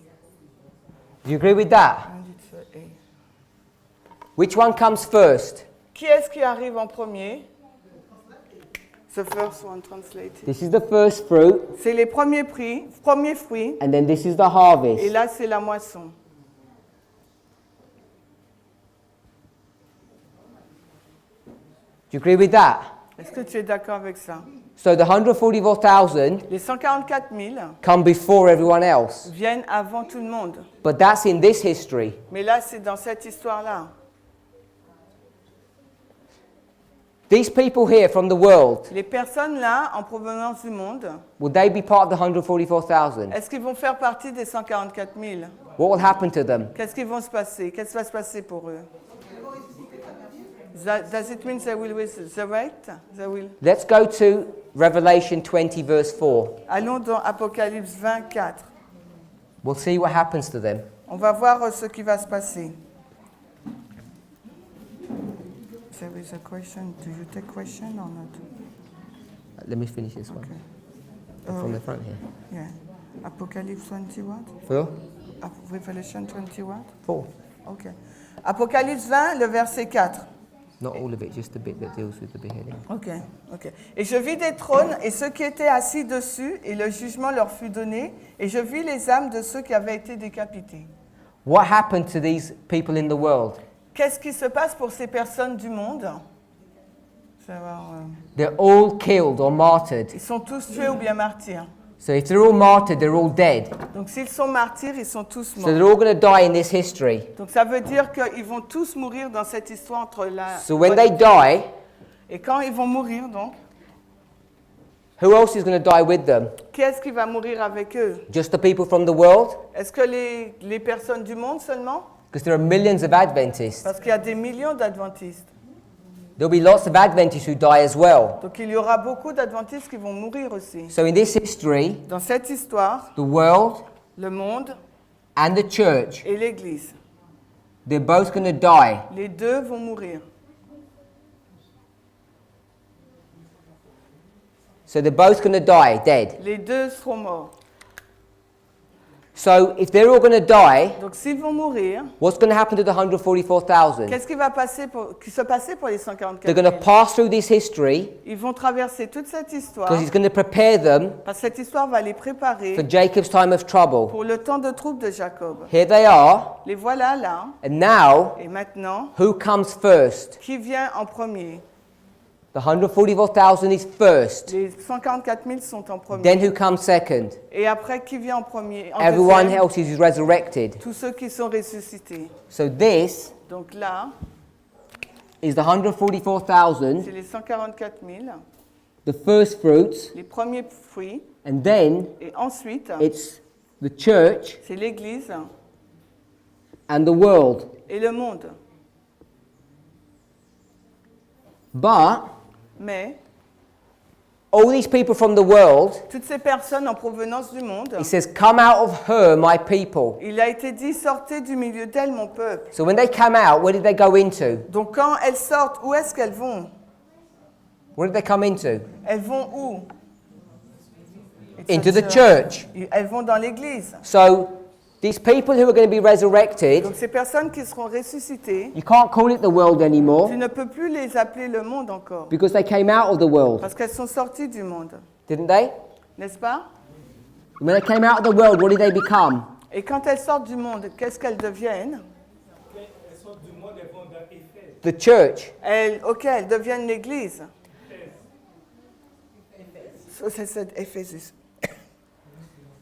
Do you agree with that? Which one comes first? Qui est-ce qui arrive en premier? The first one translated. This is the first fruit, C'est les premiers fruits, and then this is the et harvest. là c'est la moisson. Do you agree with that? Est-ce que tu es d'accord avec ça? So the 144,000 Les 144 000 come before everyone else. viennent avant tout le monde. But that's in this history. Mais là, c'est dans cette histoire-là. These people here from the world, Les personnes là, en provenance du monde, will they be part of the 144,000? est-ce qu'ils vont faire partie des 144 000? What will happen to them? Qu'est-ce qui va se passer? Qu'est-ce qui va se passer pour eux? Does it mean they will resurrect? They will... Let's go to Revelation 20, verse 4. Allons dans Apocalypse 24. We'll see what happens to them. On va voir ce qui va se passer. There is a question. Do you take question or not? Let me finish this one. From the front here. Yeah. Apocalypse 20 what? 4? Revelation 20 what? 4. Ok. Apocalypse 20, le verset 4. Not all of it, just the bit that deals with the beheading. Ok. Et je vis des trônes et ceux qui étaient assis dessus, et le jugement leur fut donné, et je vis les âmes de ceux qui avaient été décapités. What happened to these people in the world? Qu'est-ce qui se passe pour ces personnes du monde? They're all killed or martyred. Ils sont tous tués ou bien martyrs. So if they're all martyred, they're all dead. Donc s'ils sont martyrs, ils sont tous So morts. they're all going to die in this history. Donc ça veut dire qu'ils vont tous mourir dans cette histoire entre la... So when they die, Et quand ils vont mourir, donc, who else is going to die with them? qui est-ce qui va mourir avec eux? Just the people from the world? Est-ce que les personnes du monde seulement? Because there are millions of Adventists. Parce qu'il y a des millions d'adventistes. There'll be lots of Adventists who die as well. Donc il y aura beaucoup d'adventistes qui vont mourir aussi. So in this history, Dans cette histoire, the world le monde and the church, et l'Église, they're both going to die. les deux vont mourir. So they're both going to die dead. Les deux seront morts. So if they're all going to die, Donc s'ils vont mourir, what's going to happen to the 144,000? qu'est-ce qui va se passer pour les They're 144 going to 000? pass through this history Ils vont traverser toute cette histoire, because he's going to prepare them parce que cette histoire va les for préparer Jacob's time of trouble. pour le temps de trouble de Jacob. Here they are, Les voilà là, and now, et maintenant, who comes first? qui vient en premier? The 144,000 is first. Les 144 000 sont en premier. Then who comes second? Et après, qui vient en premier? En Everyone deuxième, else is resurrected. tous ceux qui sont ressuscités. So this Donc là, is the 144,000, c'est les 144 000, the first fruits, les premiers fruits. and then Et ensuite, it's the church c'est l'Église and the world. et le monde. But Mais all these people from the world, toutes ces personnes en provenance du monde, it says, come out of her, my people. il a été dit, sortez du milieu d'elle, mon peuple. So when they come out, where did they go into? Donc quand elles sortent, où est-ce qu'elles vont? Where did they come into? Elles vont où? Into the church. Elles vont dans l'Église. So these people who are going to be resurrected, Donc ces personnes qui seront ressuscitées, you can't call it the world anymore tu ne peux plus les appeler le monde encore, because they came out of the world, parce qu'elles sont sorties du monde, didn't they? n'est-ce pas? When they came out of the world, what did they become? Et quand elles sortent du monde, qu'est-ce qu'elles deviennent? The church. Elles deviennent l'Église. C'est Éphésus.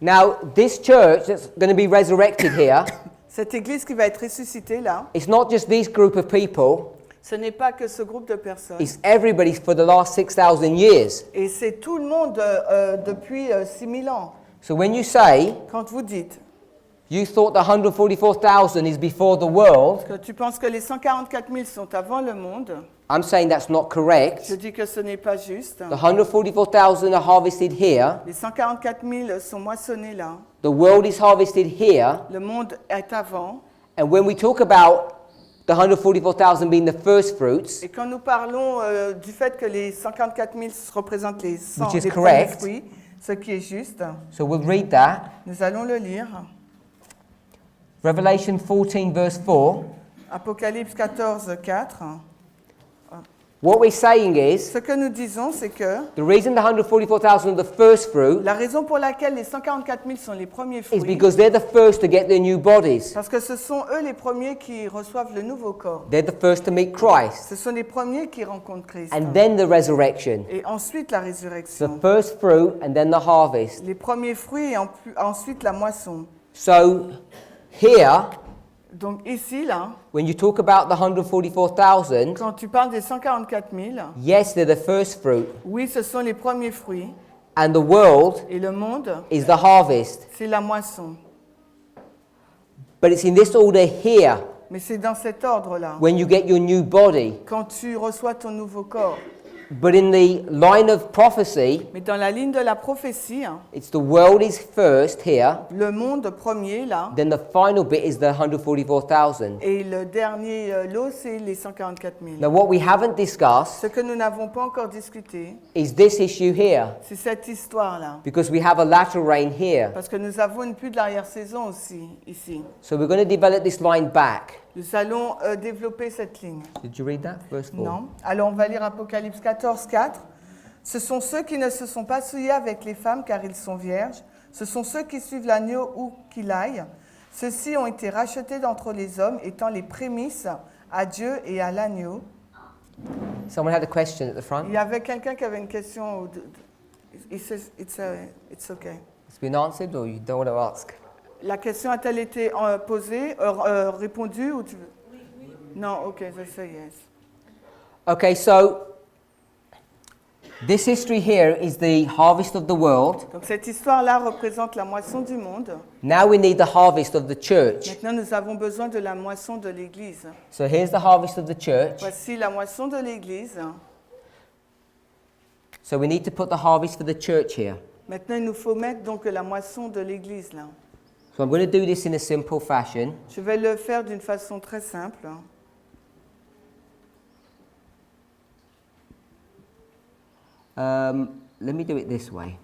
Now, this church that's going to be resurrected here, Cette Église qui va être ressuscitée là, it's not just this group of people, Ce n'est pas que ce groupe de personnes. It's everybody for the last 6,000 years. Et c'est tout le monde depuis 6000 ans. So when you say Quand vous dites you thought the 144,000 is before the world, que tu penses que les 144 000 sont avant le monde, I'm saying that's not je correct. dis que ce n'est pas juste. The 144,000 are harvested here. Les 144 000 sont moissonnés là. The world is harvested here. Le monde est avant. And when we talk about the 144,000 being the first fruits, Et quand nous parlons du fait que les 144 000 représentent les 100 Which is les premiers correct. fruits, ce qui est juste, so we'll read that. nous allons le lire. Revelation 14 verse 4. Apocalypse 14, 4. What we're saying is Ce que nous disons, c'est que the reason the 144,000 are the first fruit la raison pour laquelle les 144 000 sont les premiers is fruits, because they're the first to get their new bodies. parce que ce sont eux les premiers qui reçoivent le nouveau corps. They're the first to meet Christ. Ce sont les premiers qui rencontrent Christ. And then the resurrection. Et ensuite la The résurrection. first fruit and then the harvest. Les premiers fruits et ensuite la moisson. So here, Donc ici, là, when you talk about the 144,000, quand tu parles des 144 000, yes, they're the first fruit. oui, ce sont les premiers fruits. And the world Et le monde, is the harvest. c'est la moisson. But it's in this order here Mais c'est dans cet ordre-là. when you get your new body. Quand tu reçois ton nouveau corps. But in the line of prophecy, Mais dans la ligne de la prophétie, it's the world is first here, le monde premier, là, then the final bit is the 144,000. et le dernier lot, c'est les 144 000. Now, what we haven't discussed Ce que nous n'avons pas encore discuté, is this issue here, c'est cette histoire-là. because we have a latter rain here. Parce que nous avons une pluie de l'arrière-saison aussi, ici. So we're going to develop this line back. Nous allons développer cette ligne. Did you read that? Verse 4. Non. Alors on va lire Apocalypse 14, 4. Ce sont ceux qui ne se sont pas souillés avec les femmes car ils sont vierges. Ce sont ceux qui suivent l'agneau où qu'il aille. Ceux-ci ont été rachetés d'entre les hommes, étant les prémices à Dieu et à l'agneau. Someone had a question at the front. Il y avait quelqu'un qui avait une question. He says it's okay. It's been answered, or you don't want to ask? La question a-t-elle été posée, répondue ou tu veux? Non, ok, je sais, yes. Okay, so this history here is the harvest of the world. Donc cette histoire-là représente la moisson du monde. Now we need the harvest of the church. Maintenant, nous avons besoin de la moisson de l'Église. So here's the harvest of the church. Voici la moisson de l'Église. So we need to put the harvest for the church here. Maintenant, il nous faut mettre donc la moisson de l'Église là. So I'm going to do this in a simple fashion. Je vais le faire d'une façon très simple. Let me do it this way.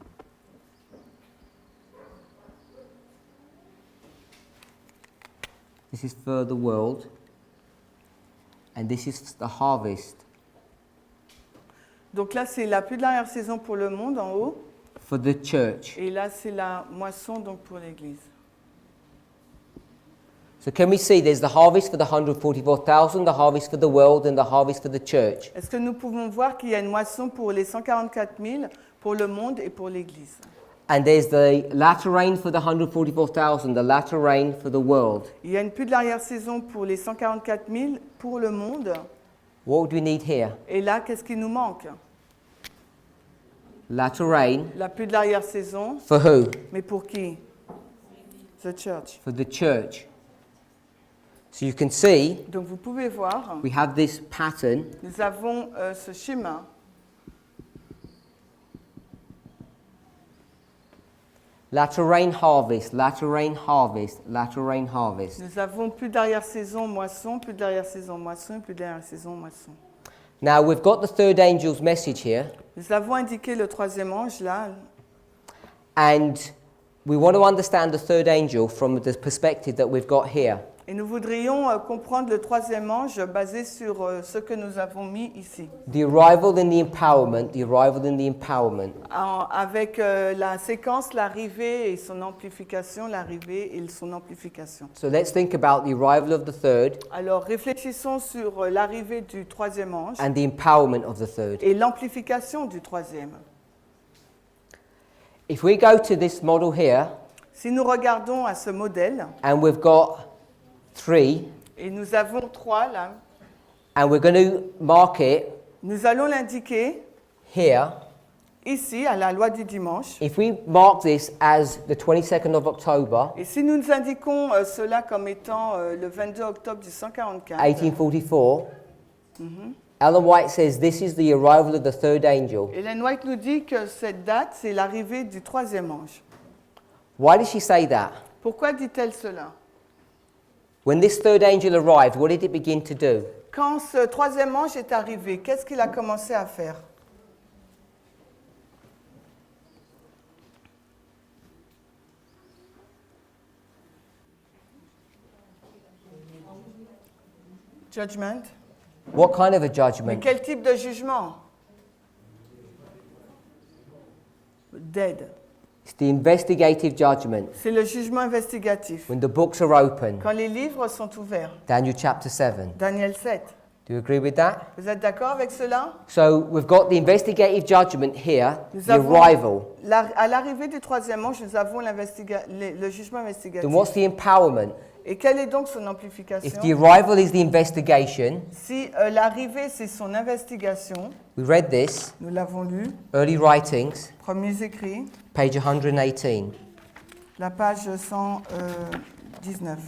This is for the world, and this is the harvest Donc là, c'est la pluie de l'arrière-saison pour le monde en haut, for the church. et là, c'est la moisson donc pour l'Église. So can we see there's the harvest for the 144,000, the harvest for the world, and the harvest for the church? Est-ce que nous pouvons voir qu'il y a une moisson pour les 144 000, pour le monde et pour l'Église? And there's the latter rain for the 144,000, the latter rain for the world. Il y a une pluie de l'arrière-saison pour les 144 000, pour le monde. What would we need here? Et là, qu'est-ce qui nous manque? Latter rain La pluie de l'arrière-saison, for who? mais pour qui? The church. For the church. So you can see Donc vous pouvez voir, we have this pattern. nous avons ce schéma. Latter rain harvest, latter rain harvest, latter rain harvest. Nous avons plus d'arrière-saison moisson, plus d'arrière-saison moisson, plus d'arrière-saison moisson. Now we've got the third angel's message here, Nous avons indiqué le troisième ange là, and we want to understand the third angel from the perspective that we've got here. et nous voudrions comprendre le troisième ange basé sur ce que nous avons mis ici, The arrival and the empowerment, the arrival and the empowerment. avec la séquence, l'arrivée et son amplification, l'arrivée et son amplification. So let's think about the arrival of the third Alors réfléchissons sur l'arrivée du troisième ange and the empowerment of the third. et l'amplification du troisième. If we go to this model here, Si nous regardons à ce modèle, and we've got 3, et nous avons 3 là, And we're going to mark it Nous allons l'indiquer here. ici, à la loi du dimanche. If we mark this as the 22nd of October, Et si nous indiquons cela comme étant le 22 octobre du 144, 1844, Ellen White says this is the arrival of the third angel. Ellen White nous dit que cette date, c'est l'arrivée du troisième ange. Why does she say that? Pourquoi dit-elle cela? When this third angel arrived, what did it begin to do? Quand ce troisième ange est arrivé, qu'est-ce qu'il a commencé à faire? Judgment. What kind of a Mais judgment? quel type de jugement? Dead. It's the investigative judgment. C'est le jugement investigatif. When the books are open. Quand les livres sont ouverts. Daniel chapter 7. Daniel 7. Do you agree with that? Vous êtes d'accord avec cela? So we've got the investigative judgment here, Nous the avons arrival. à l'arrivée du troisième ange, nous avons le jugement investigatif. Then what's the empowerment? Et quelle est donc son If amplification? the arrival is the investigation, Si l'arrivée, c'est son investigation, we read this, nous l'avons lu, early writings, premiers écrits, page 118. la page 119.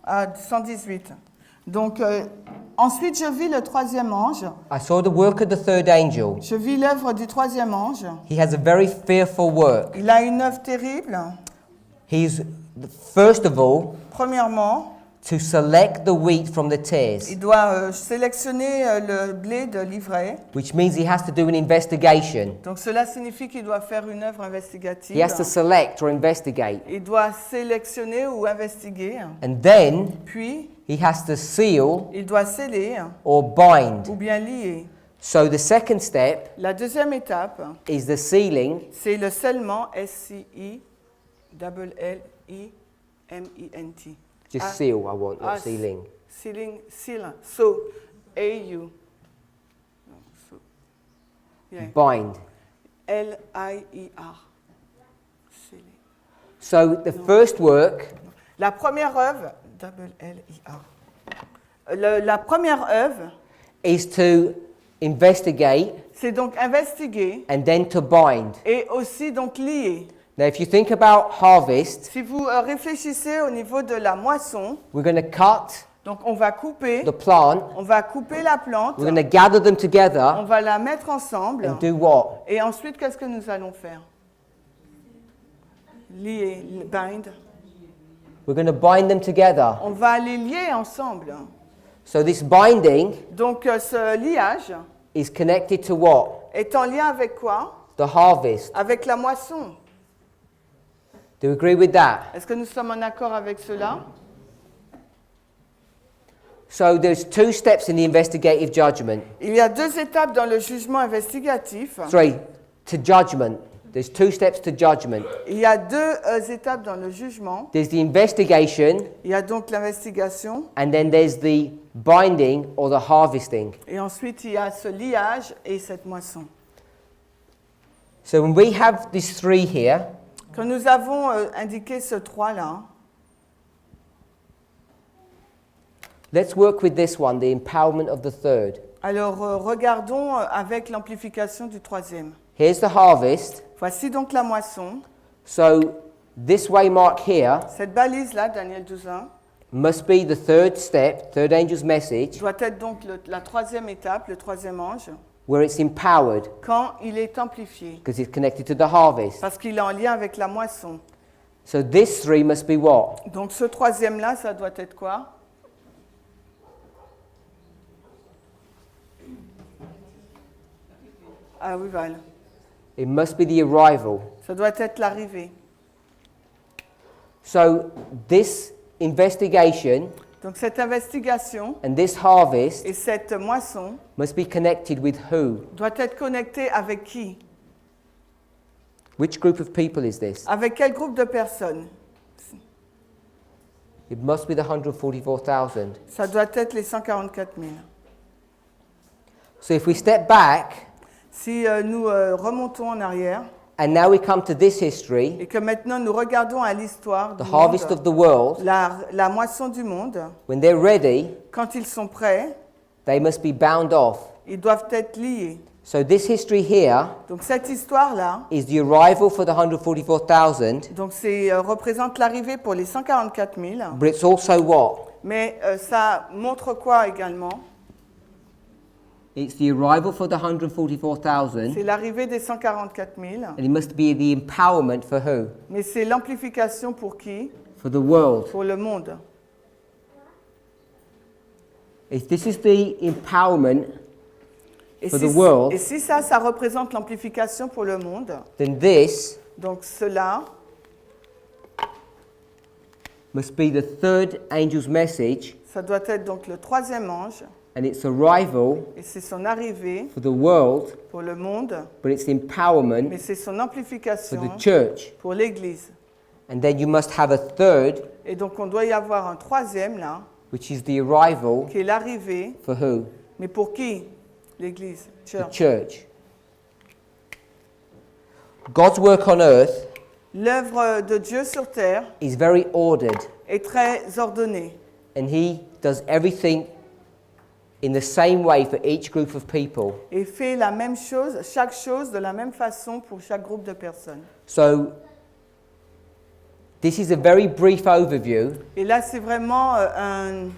Ah, 118. Donc, ensuite, je vis le troisième ange. I saw the work of the third angel. Je vis l'œuvre du troisième ange. He has a very fearful work. Il a une œuvre terrible. He's, first of all, Premièrement, to select the wheat from the tares, il doit sélectionner le blé de l'ivraie. which means he has to do an investigation. Donc, cela signifie qu'il doit faire une œuvre investigative. He has to select or investigate. Il doit sélectionner ou investiguer. And then Puis, he has to seal il doit sceller or bind. ou bien lier. So the second step La deuxième étape, is the sealing, c'est le scellement, S-C-I-L-L-I-M-E-N-T. just Ah, seal, I want, ah, not sealing. Sealing, seal. So, A-U. So, yeah. Bind. L-I-E-R. Sealing. So the first work La première œuvre, L-L-I-R. La première œuvre, is to investigate c'est donc investiguer and then to bind. et aussi donc lier. Now, if you think about harvest, Si vous réfléchissez au niveau de la moisson, we're going to cut donc on va couper, the plant, la plante, we're going to gather them on together va la mettre ensemble and do what? et ensuite qu'est-ce que nous allons faire? Lier, bind. We're going to bind them together. On va les lier ensemble. So this binding Donc ce liage is connected to what? est en lien avec quoi? The harvest. Avec la moisson. Do you agree with that? Est-ce que nous sommes en accord avec cela? So there's two steps in the investigative judgment. Il y a deux étapes dans le jugement investigatif. Sorry, to judgment. There's two steps to judgment. Il y a deux étapes dans le jugement. There's the investigation, Il y a donc l'investigation and then there's the binding or the harvesting. et ensuite il y a ce liage et cette moisson. So when we have these three here, Quand nous avons indiqué ce 3-là, let's work with this one, the empowerment of the third. alors regardons avec l'amplification du troisième. Here's the harvest. Voici donc la moisson. So this waymark here Cette balise-là, Daniel 12:1, must be the third step, third angel's message, doit être donc la troisième étape, le troisième ange, where it's empowered quand il est amplifié, because it's connected to the harvest. parce qu'il est en lien avec la moisson. So this three must be what? Donc ce troisième-là, ça doit être quoi? Ah oui, Val. It must be the arrival. Ça doit être l'arrivée. So this investigation Donc cette investigation and this harvest et cette moisson must be connected with who? doit être connectée avec qui? Which group of people is this? Avec quel groupe de personnes? It must be the 144,000. Ça doit être les 144 000. So if we step back Si nous remontons en arrière, And now we come to this history, et que maintenant nous regardons à l'histoire the du harvest monde, of the world. la moisson du monde, When they're ready, quand ils sont prêts, they must be bound off. ils doivent être liés. So this history here Donc cette histoire-là, is the arrival for the 144,000, donc représente l'arrivée pour les 144 000, but it's also what? mais ça montre quoi également? It's the arrival for the 144,000, C'est l'arrivée des 144 000, and it must be the empowerment for who? mais c'est l'amplification pour qui? For the world. Pour le monde. If this is the empowerment Et for si, the world, et si ça représente l'amplification pour le monde, then this donc cela must be the third angel's message, ça doit être donc le troisième ange, and its arrival et c'est son arrivée for the world, pour le monde, but it's mais empowerment c'est son for amplification the church. pour l'Église. And then you must have a third, Et donc on doit y avoir un troisième là, which is the arrival qui est l'arrivée, for who? mais pour qui? L'Église, The church. church. God's work on earth L'œuvre de Dieu sur terre is very ordered, est très ordonnée. and He does everything in the same way for each group of people. Et fait la même chose, chaque chose de la même façon pour chaque groupe de personnes. So, this is a very brief overview Et là, c'est vraiment un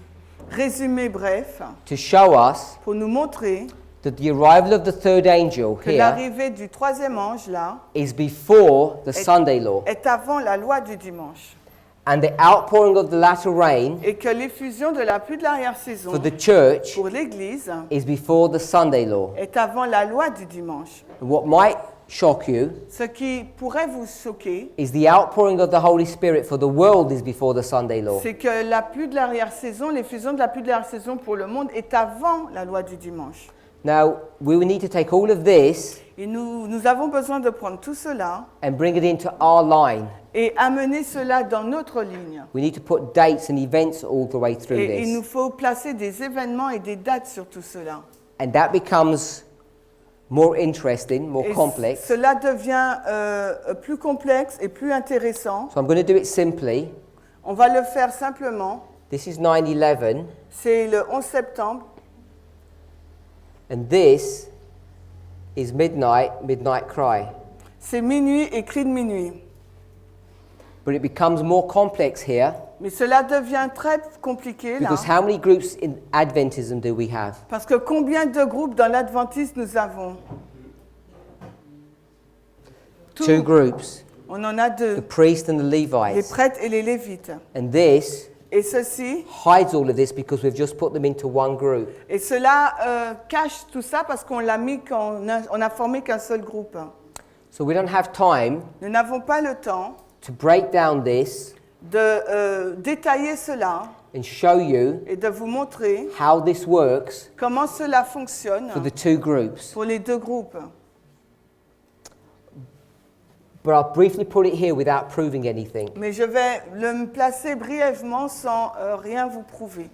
résumé bref to show us pour nous montrer that the arrival of the third angel que here l'arrivée du troisième ange là is before the Sunday law, est avant la loi du dimanche. and the outpouring of the latter rain Et que l'effusion de la pluie de l'arrière-saison for the church pour l'Église is before the Sunday law. est avant la loi du dimanche. And what might shock you Ce qui pourrait vous choquer, is the outpouring of the Holy Spirit for the world is before the Sunday law. c'est que la pluie de l'arrière-saison, l'effusion de la pluie de l'arrière-saison pour le monde est avant la loi du dimanche. Now, we will need to take all of this Et nous avons besoin de prendre tout cela and bring it into our line. et amener cela dans notre ligne. We need to put dates and events all the way through Et il nous this. faut placer des événements et des dates sur tout cela. And that becomes more interesting, more Et complex. cela devient plus complexe et plus intéressant. So I'm going to do it simply. On va le faire simplement. This is 9/11, C'est le 11 septembre and this is midnight cry. C'est minuit et cri de minuit. But it becomes more complex here Mais cela devient très compliqué là. because how many groups in Adventism do we have? Parce que combien de groupes dans l'Adventisme nous avons? Two groups, On en a the deux. priest and the Les Levites. prêtres et les lévites. And this Et ceci, hides all of this because we've just put them into one group. et cela cache tout ça parce qu'on l'a mis on a formé qu'un seul groupe. So we don't have time Nous n'avons pas le temps to break down this de détailler cela and show you et de vous montrer how this works comment cela fonctionne for the two groups. pour les deux groupes. But I'll briefly put it here without proving anything. Mais je vais me placer brièvement sans rien vous prouver.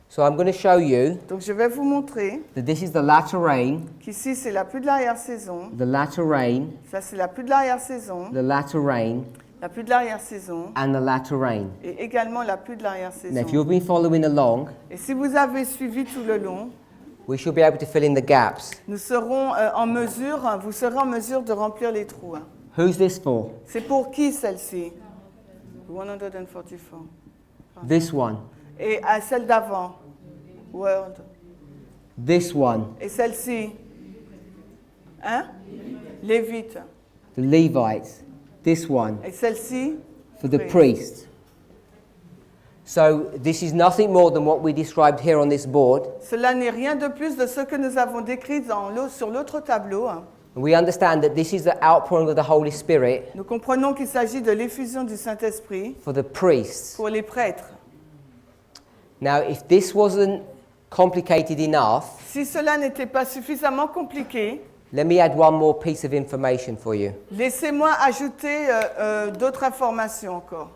So I'm going to show you Donc je vais vous montrer that this is the latter rain, qu'ici c'est la pluie de l'arrière-saison, the latter rain, ça c'est la pluie de l'arrière-saison, the latter rain, la pluie de l'arrière-saison and the latter rain. et également la pluie de Now, l'arrière-saison. if you've been following along, Et si vous avez suivi tout le long, we should be able to fill in the gaps. nous serons en mesure, vous serez en mesure de remplir les trous. Who's this for? C'est pour qui celle-ci? 144. This one, Et à celle d'avant? World. this one, Et celle-ci? Hein? Lévite. the Levites, this one, Et celle-ci? for the Priest. priest. So this is nothing more than what we described here on this board. Cela n'est rien de plus de ce que nous avons décrit sur l'autre tableau. And we understand that this is the outpouring of the Holy Spirit Nous comprenons qu'il s'agit de l'effusion du Saint-Esprit for the priests. pour les prêtres. Now, if this wasn't complicated enough, Si cela n'était pas suffisamment compliqué, let me add one more piece of information for you. laissez-moi ajouter d'autres informations encore.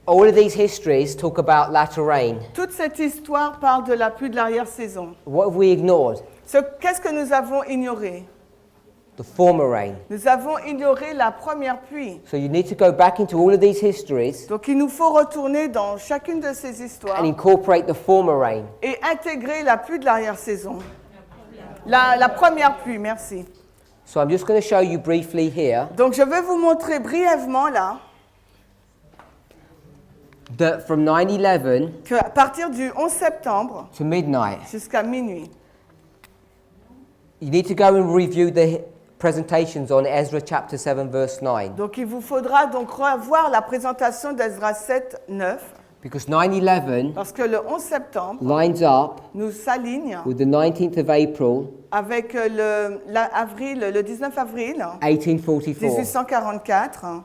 All of these histories talk about latter rain. Toute cette histoire parle de la pluie de l'arrière-saison. What have we ignored? Qu'est-ce que nous avons ignoré? the former rain. Nous avons ignoré la première pluie. So you need to go back into all of these histories Donc il nous faut retourner dans chacune de ces histoires and incorporate the former rain. et intégrer la pluie de l'arrière-saison. La première pluie, merci. So I'm just going to show you briefly here Donc je vais vous montrer brièvement là that from 9/11 qu'à partir du 11 septembre to midnight, jusqu'à minuit, you need to go and review the presentations on Ezra chapter 7 verse 9. donc il vous faudra donc revoir la présentation d'Ezra 7, 9, Because 9/11 parce que le 11 septembre lines up nous s'aligne with the 19th of April, avec le 19 avril 1844. 1844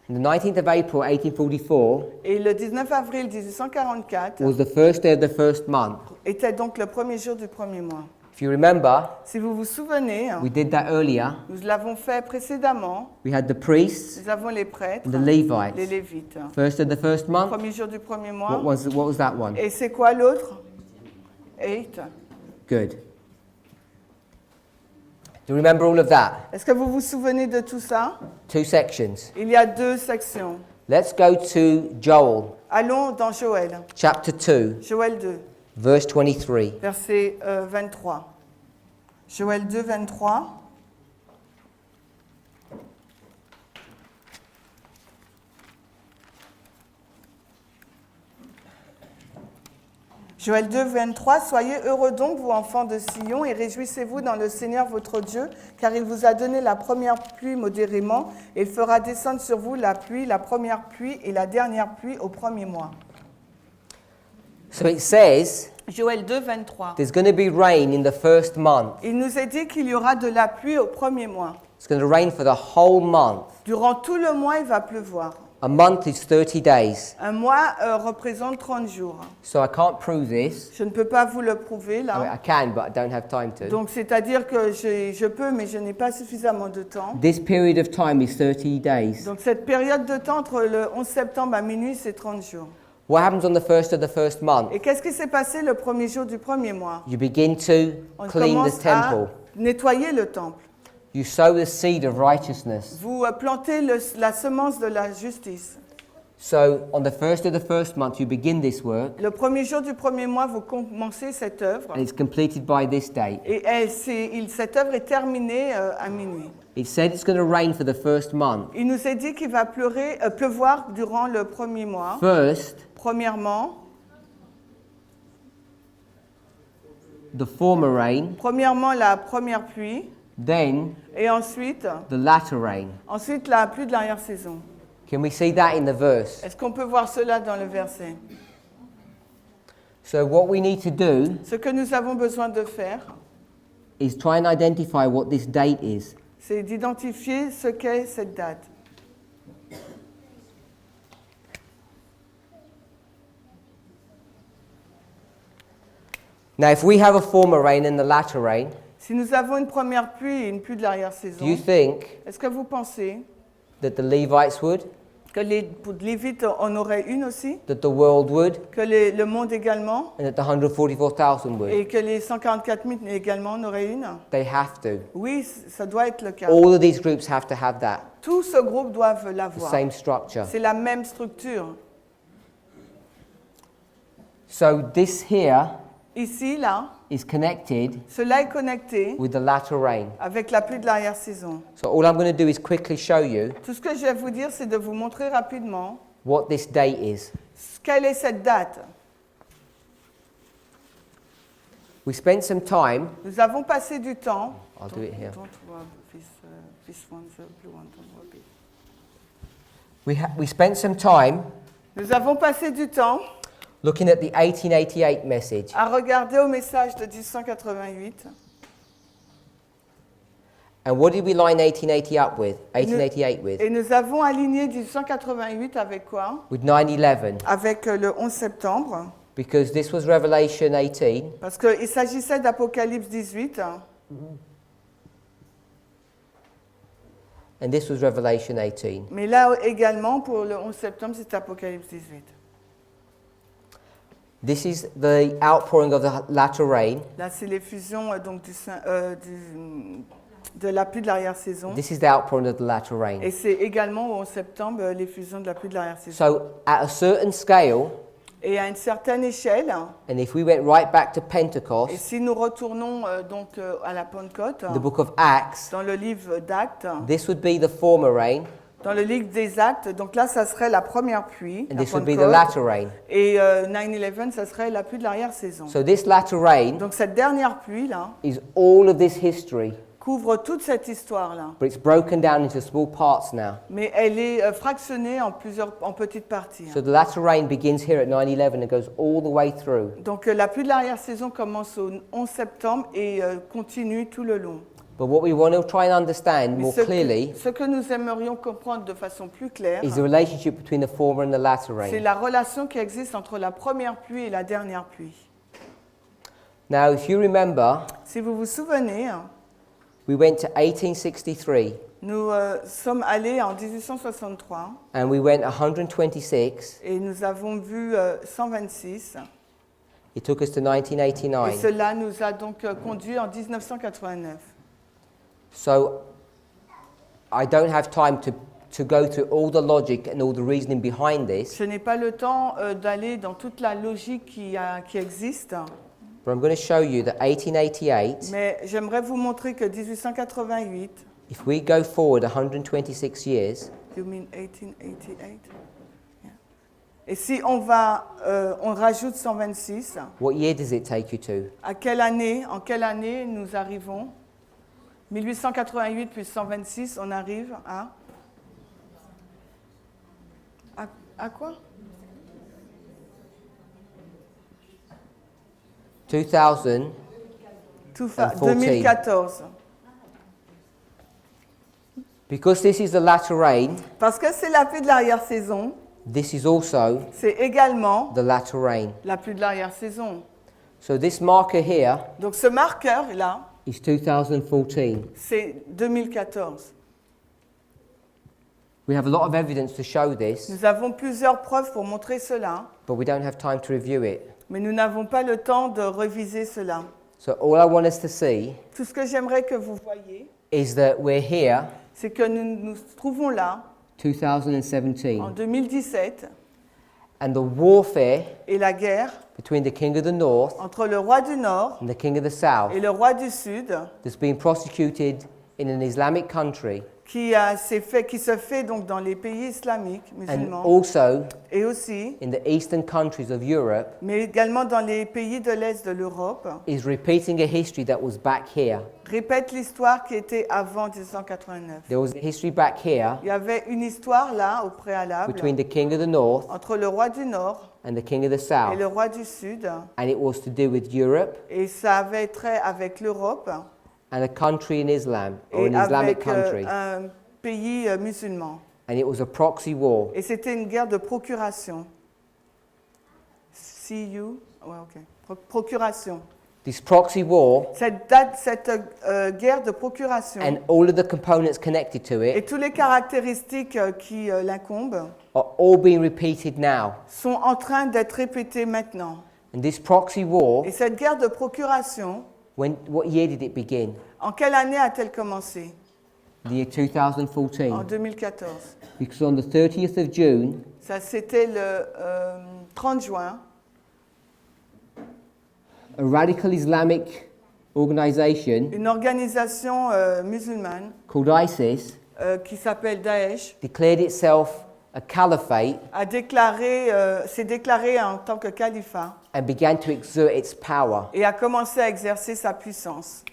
And the 19th of April 1844 et le 19 avril 1844 was the first day of the first month. était donc le premier jour du premier mois. If you remember, Si vous vous souvenez, we did that earlier. nous l'avons fait précédemment. We had the priests, Nous avons les prêtres, the Levites. les Lévites. First of the first month. Premier jour du premier mois. What was that one? Et c'est quoi l'autre? 8. Good. Do you remember all of that? Est-ce que vous vous souvenez de tout ça? 2 sections. Il y a 2 sections. Let's go to Joel Allons dans Joël. chapter 2, Joël 2, verse 23. verset 23. Joël 2, 23. Joël 2, 23. Soyez heureux donc, vous enfants de Sion, et réjouissez-vous dans le Seigneur votre Dieu, car il vous a donné la première pluie modérément, et il fera descendre sur vous la pluie, la première pluie et la dernière pluie au premier mois. So it says Joël 2, 23. there's going to be rain in the first month. Il nous est dit qu'il y aura de la pluie au premier mois. It's going to rain for the whole month. Durant tout le mois, il va pleuvoir. A month is 30 days. Un mois représente 30 jours. So I can't prove this. Je ne peux pas vous le prouver I mean, là. I can, but I don't have time to. Donc c'est-à-dire que je peux, mais je n'ai pas suffisamment de temps. This period of time is 30 days. Donc cette période de temps entre le 11 septembre à minuit, c'est 30 jours. What happens on the first of the first month? Et qu'est-ce qui s'est passé le premier jour du premier mois? You begin to On clean commence the à temple. nettoyer le temple. You sow the seed of righteousness. Vous plantez la semence de la justice. So on the first of the first month, you begin this work, Le premier jour du premier mois, vous commencez cette œuvre. and it's completed by this date. Et cette œuvre est terminée à minuit. It said it's going to rain for the first month. Il nous est dit qu'il va pleuvoir durant le premier mois. First, Premièrement, the former rain, la première pluie, then et ensuite the latter rain. la pluie de l'arrière-saison. Can we see that in the verse? Est-ce qu'on peut voir cela dans le verset? So what we need to do Ce que nous avons besoin de faire, is try and identify what this date is. c'est d'identifier ce qu'est cette date. Now, if we have a former rain and the latter rain, Si nous avons une première pluie et une pluie de do l'arrière-saison, you think est-ce que vous pensez that the Levites would, que les Lévites en auraient une aussi, that the world would, que le monde également, and that the 144,000 would? et que les 144 000 également en auraient une? They have to. Oui, ça doit être le cas. All of these groups have to have that, Tout ce groupe doivent the l'avoir. same structure. C'est la même structure. So this here Ici, là, is connected cela est connecté with the latter rain. avec la pluie de l'arrière-saison. So all I'm going to do is quickly show you Tout ce que je vais vous dire, c'est de vous montrer rapidement what this date is. quelle est cette date. We spent some time. Nous avons passé du temps. I'll do it here. Don't rub this one, the blue one, don't rub it. We spent some time Nous avons passé du temps looking at the 1888 message. à regarder au message de 1888. And what did we line 1888 with? Et nous avons aligné 1888 avec quoi? With 9/11, Avec le 11 septembre. because this was Revelation 18, Parce qu'il s'agissait d'Apocalypse 18. and this was Revelation 18. Mais là également, pour le 11 septembre, c'est Apocalypse 18. This is the outpouring of the latter rain, Là, c'est l'effusion donc de la pluie de l'arrière-saison. This is the outpouring of the latter rain. Et c'est également au 11 septembre l'effusion de la pluie de l'arrière-saison. So, at a certain scale, Et à une certaine échelle, and if we went right back to et Pentecost, si nous retournons à la Pentecôte, the book of Acts, dans le livre d'Actes, this would be the former rain, dans le livre des Actes, donc là, ça serait la première pluie, and la this would be the Pentecôte, latter rain. et 9/11, ça serait la pluie de l'arrière-saison. So, this latter rain Donc cette dernière pluie-là is all of this history, couvre toute cette histoire-là, but it's broken down into small parts now. mais elle est fractionnée en petites parties. So, the latter rain begins here at 9/11 and goes all the way through. Donc la pluie de l'arrière-saison commence au 11 septembre et continue tout le long. But what we want to try and understand Mais more ce clearly que nous aimerions comprendre de façon plus claire, is the relationship between the former and the latter c'est rain. la relation qui existe entre la première pluie et la dernière pluie. Now, if you remember, Si vous vous souvenez, we went to 1863 nous sommes allés en 1863 and we went 126. et nous avons vu 126. It took us to Et 1989. cela nous a donc conduit en 1989. So, I don't have time to go through all the logic and all the reasoning behind this, Je n'ai pas le temps d'aller dans toute la logique qui existe, but I'm going to show you that 1888, mais j'aimerais vous montrer que 1888, if we go forward 126 years, you mean 1888? Yeah. Et si on rajoute 126, what year does it take you to? en quelle année nous arrivons? 1888 plus 126, on arrive à quoi? 2014. Because this is the latter rain, Parce que c'est la pluie de l'arrière-saison, this is also c'est également the latter rain. la pluie de l'arrière-saison. So this marker here Donc ce marqueur-là, is 2014. c'est 2014. We have a lot of evidence to show this, Nous avons plusieurs preuves pour montrer cela, but we don't have time to review it. mais nous n'avons pas le temps de réviser cela. So all I want us to see Tout ce que j'aimerais que vous voyiez, is that we're here, c'est que nous nous trouvons là, 2017, en 2017, and the warfare et la guerre between the king of the north entre le roi du Nord and the king of the south et le roi du Sud, that's being prosecuted in an Islamic country, qui se fait donc dans les pays islamiques and musulmans, also et aussi, in the eastern countries of Europe, mais également dans les pays de l'Est de l'Europe, is repeating a history that was back here. répète l'histoire qui était avant 1989. There was a history back here Il y avait une histoire là, au préalable, between the king of the north entre le roi du Nord and the king of the et south, le roi du Sud, and it was to do with Europe et ça avait trait avec l'Europe and a country in Islam, or et an Islamic avec country, un pays musulman. and it was a proxy war. Et c'était une guerre de procuration. Procuration. This proxy war Cette guerre de procuration and all of the components connected to et it toutes les caractéristiques qui l'incombent are all being repeated now. sont en train d'être répétées maintenant. And this proxy war, Et cette guerre de procuration, what year did it begin? en quelle année a-t-elle commencé? The year En 2014. 2014. Because on the 30th of June, Ça, c'était le 30 juin. a radical Islamic organization Une organisation musulmane called ISIS qui s'appelle Daesh declared itself a caliphate s'est déclaré en tant que califat and began to exert its power. et a commencé à exercer sa puissance.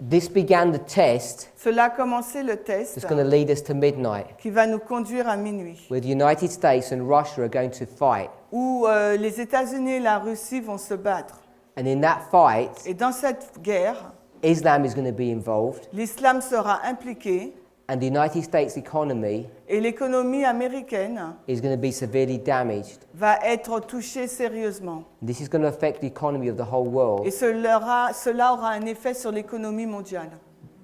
This began the test Cela a commencé le test that's going to lead us to midnight, qui va nous conduire à minuit, where the United States and Russia are going to fight. où les États-Unis et la Russie vont se battre. And in that fight, Et dans cette guerre, Islam is going to be involved, l'islam sera impliqué and the United States economy et l'économie américaine is going to be severely damaged. va être touchée sérieusement. This is going to affect the economy of the whole world, Et cela aura un effet sur l'économie mondiale.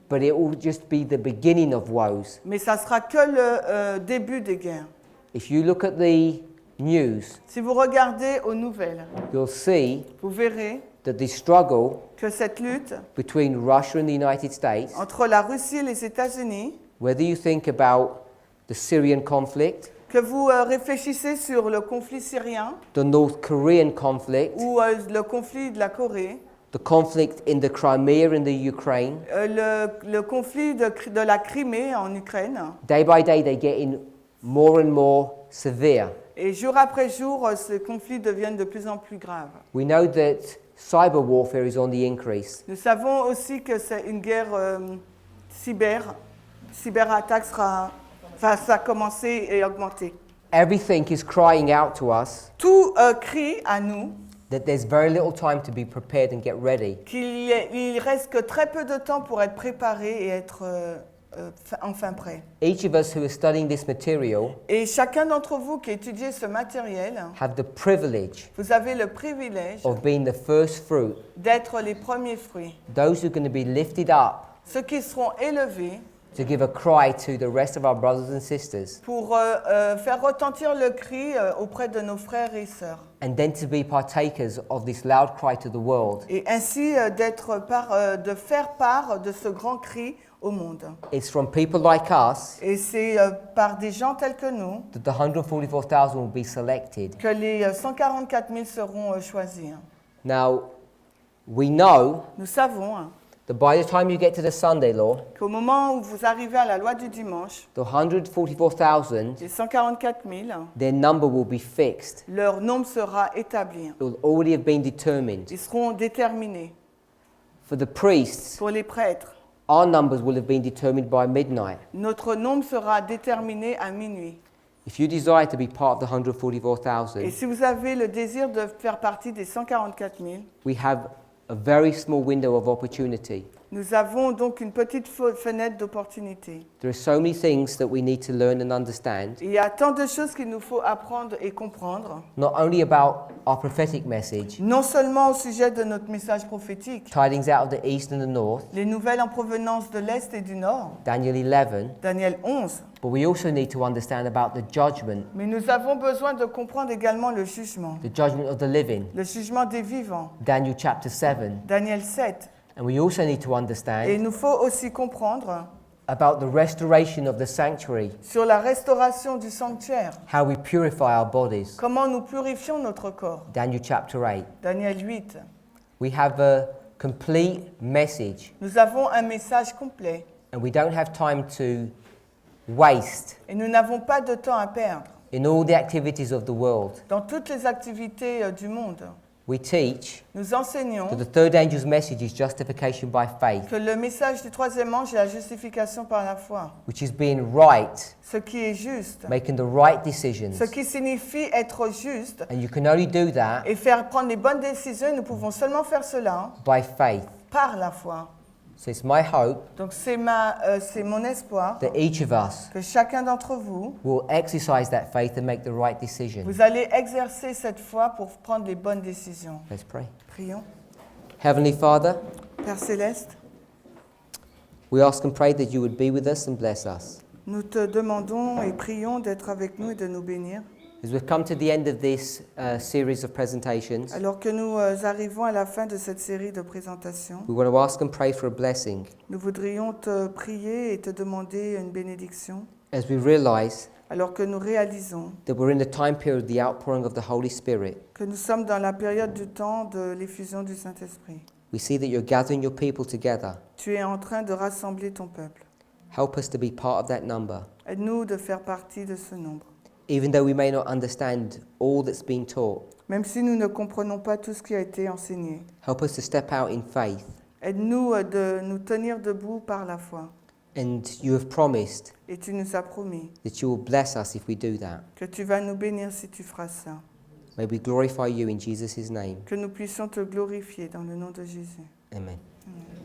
but it will just be the beginning of woes. Mais ça sera que le début des guerres. If you look at the news, Si vous regardez aux nouvelles, you'll see vous verrez that the struggle que cette lutte between Russia and the United States, entre la Russie et les États-Unis, whether you think about the Syrian conflict, que vous réfléchissez sur le conflit syrien the North Korean conflict, ou le conflit de la Corée, the conflict in the Crimea in the Ukraine, le conflit de la Crimée en Ukraine, day by day they're getting more and more severe. et jour après jour, ces conflits deviennent de plus en plus graves. We know that cyber warfare is on the increase. Nous savons aussi que c'est une guerre cyberattaque ça a commencé et augmenté. Everything is crying out to us Tout crie à nous that there's very little time to be prepared and get ready. qu'il reste que très peu de temps pour être préparé et être enfin prêt. Each of us who is studying this material Et chacun d'entre vous qui étudiez ce matériel, have the privilege vous avez le privilège of being the first fruit, d'être les premiers fruits, those who are going to be lifted up ceux qui seront élevés to give a cry to the rest of our brothers and sisters, pour faire retentir le cri auprès de nos frères et sœurs. and then to be partakers of this loud cry to the world. Et ainsi de faire part de ce grand cri au monde. It's from people like us Et c'est par des gens tels que nous that the 144,000 will be selected. que les 144 000 seront choisis. Now, we know Nous savons that by the time you get to the Sunday law, qu'au moment où vous arrivez à la loi du dimanche, the 144,000, les 144 000, their number will be fixed. leur nombre sera établi. It will already have been determined. Ils seront déterminés. For the priests, Pour les prêtres, our numbers will have been determined by midnight. notre nombre sera déterminé à minuit. If you desire to be part of the Et 144,000, si vous avez le désir de faire partie des 144 000, we have a very small window of opportunity. nous avons donc une petite fenêtre d'opportunité. There are so many things that we need to learn and understand, Il y a tant de choses qu'il nous faut apprendre et comprendre, not only about our prophetic message, non seulement au sujet de notre message prophétique, tidings out of the east and the north, les nouvelles en provenance de l'Est et du Nord, Daniel 11, Daniel 11, but we also need to understand about the judgment mais nous avons besoin de comprendre également le jugement of the living, le jugement des vivants, Daniel chapter 7. Daniel 7. And we also need to Et understand il nous faut aussi comprendre about the restoration of the sanctuary, sur la restauration du sanctuaire, how we purify our bodies, comment nous purifions notre corps, Daniel chapter 8. Daniel 8. We have a complete message, Nous avons un message complet and we don't have time to waste et nous n'avons pas de temps à perdre in all the activities of the world. dans toutes les activités du monde. We teach Nous enseignons that the third angel's message is justification by faith, que le message du troisième ange est la justification par la foi, which is being right, ce qui est juste, making the right decisions. ce qui signifie être juste And you can only do that et faire prendre les bonnes décisions. Et nous pouvons seulement faire cela by faith. par la foi. So it's my hope Donc c'est mon espoir that each of us que chacun d'entre vous, will exercise that faith and make the right decision. vous allez exercer cette foi pour prendre les bonnes décisions. Let's pray. Prions. Heavenly Father, Père Céleste, we ask and pray that you would be with us and bless us. nous te demandons et prions d'être avec nous et de nous bénir. As we've come to the end of this series of presentations, Alors que nous arrivons à la fin de cette série de présentations, we want to ask and pray for a blessing nous voudrions te prier et te demander une bénédiction, as we realize alors que nous réalisons that we're in the time period of the outpouring of the Holy Spirit. que nous sommes dans la période du temps de l'effusion du Saint-Esprit. We see that you're gathering your people together. Tu es en train de rassembler ton peuple. Help us to be part of that number. Aide-nous de faire partie de ce nombre. Even though we may not understand all that's been taught, Même si nous ne comprenons pas tout ce qui a été enseigné, help us to step out in faith. aide-nous de nous tenir debout par la foi. And you have promised Et tu nous as promis that you will bless us if we do that. que tu vas nous bénir si tu feras ça. May we glorify you in Jesus' name. Que nous puissions te glorifier dans le nom de Jésus. Amen. Amen.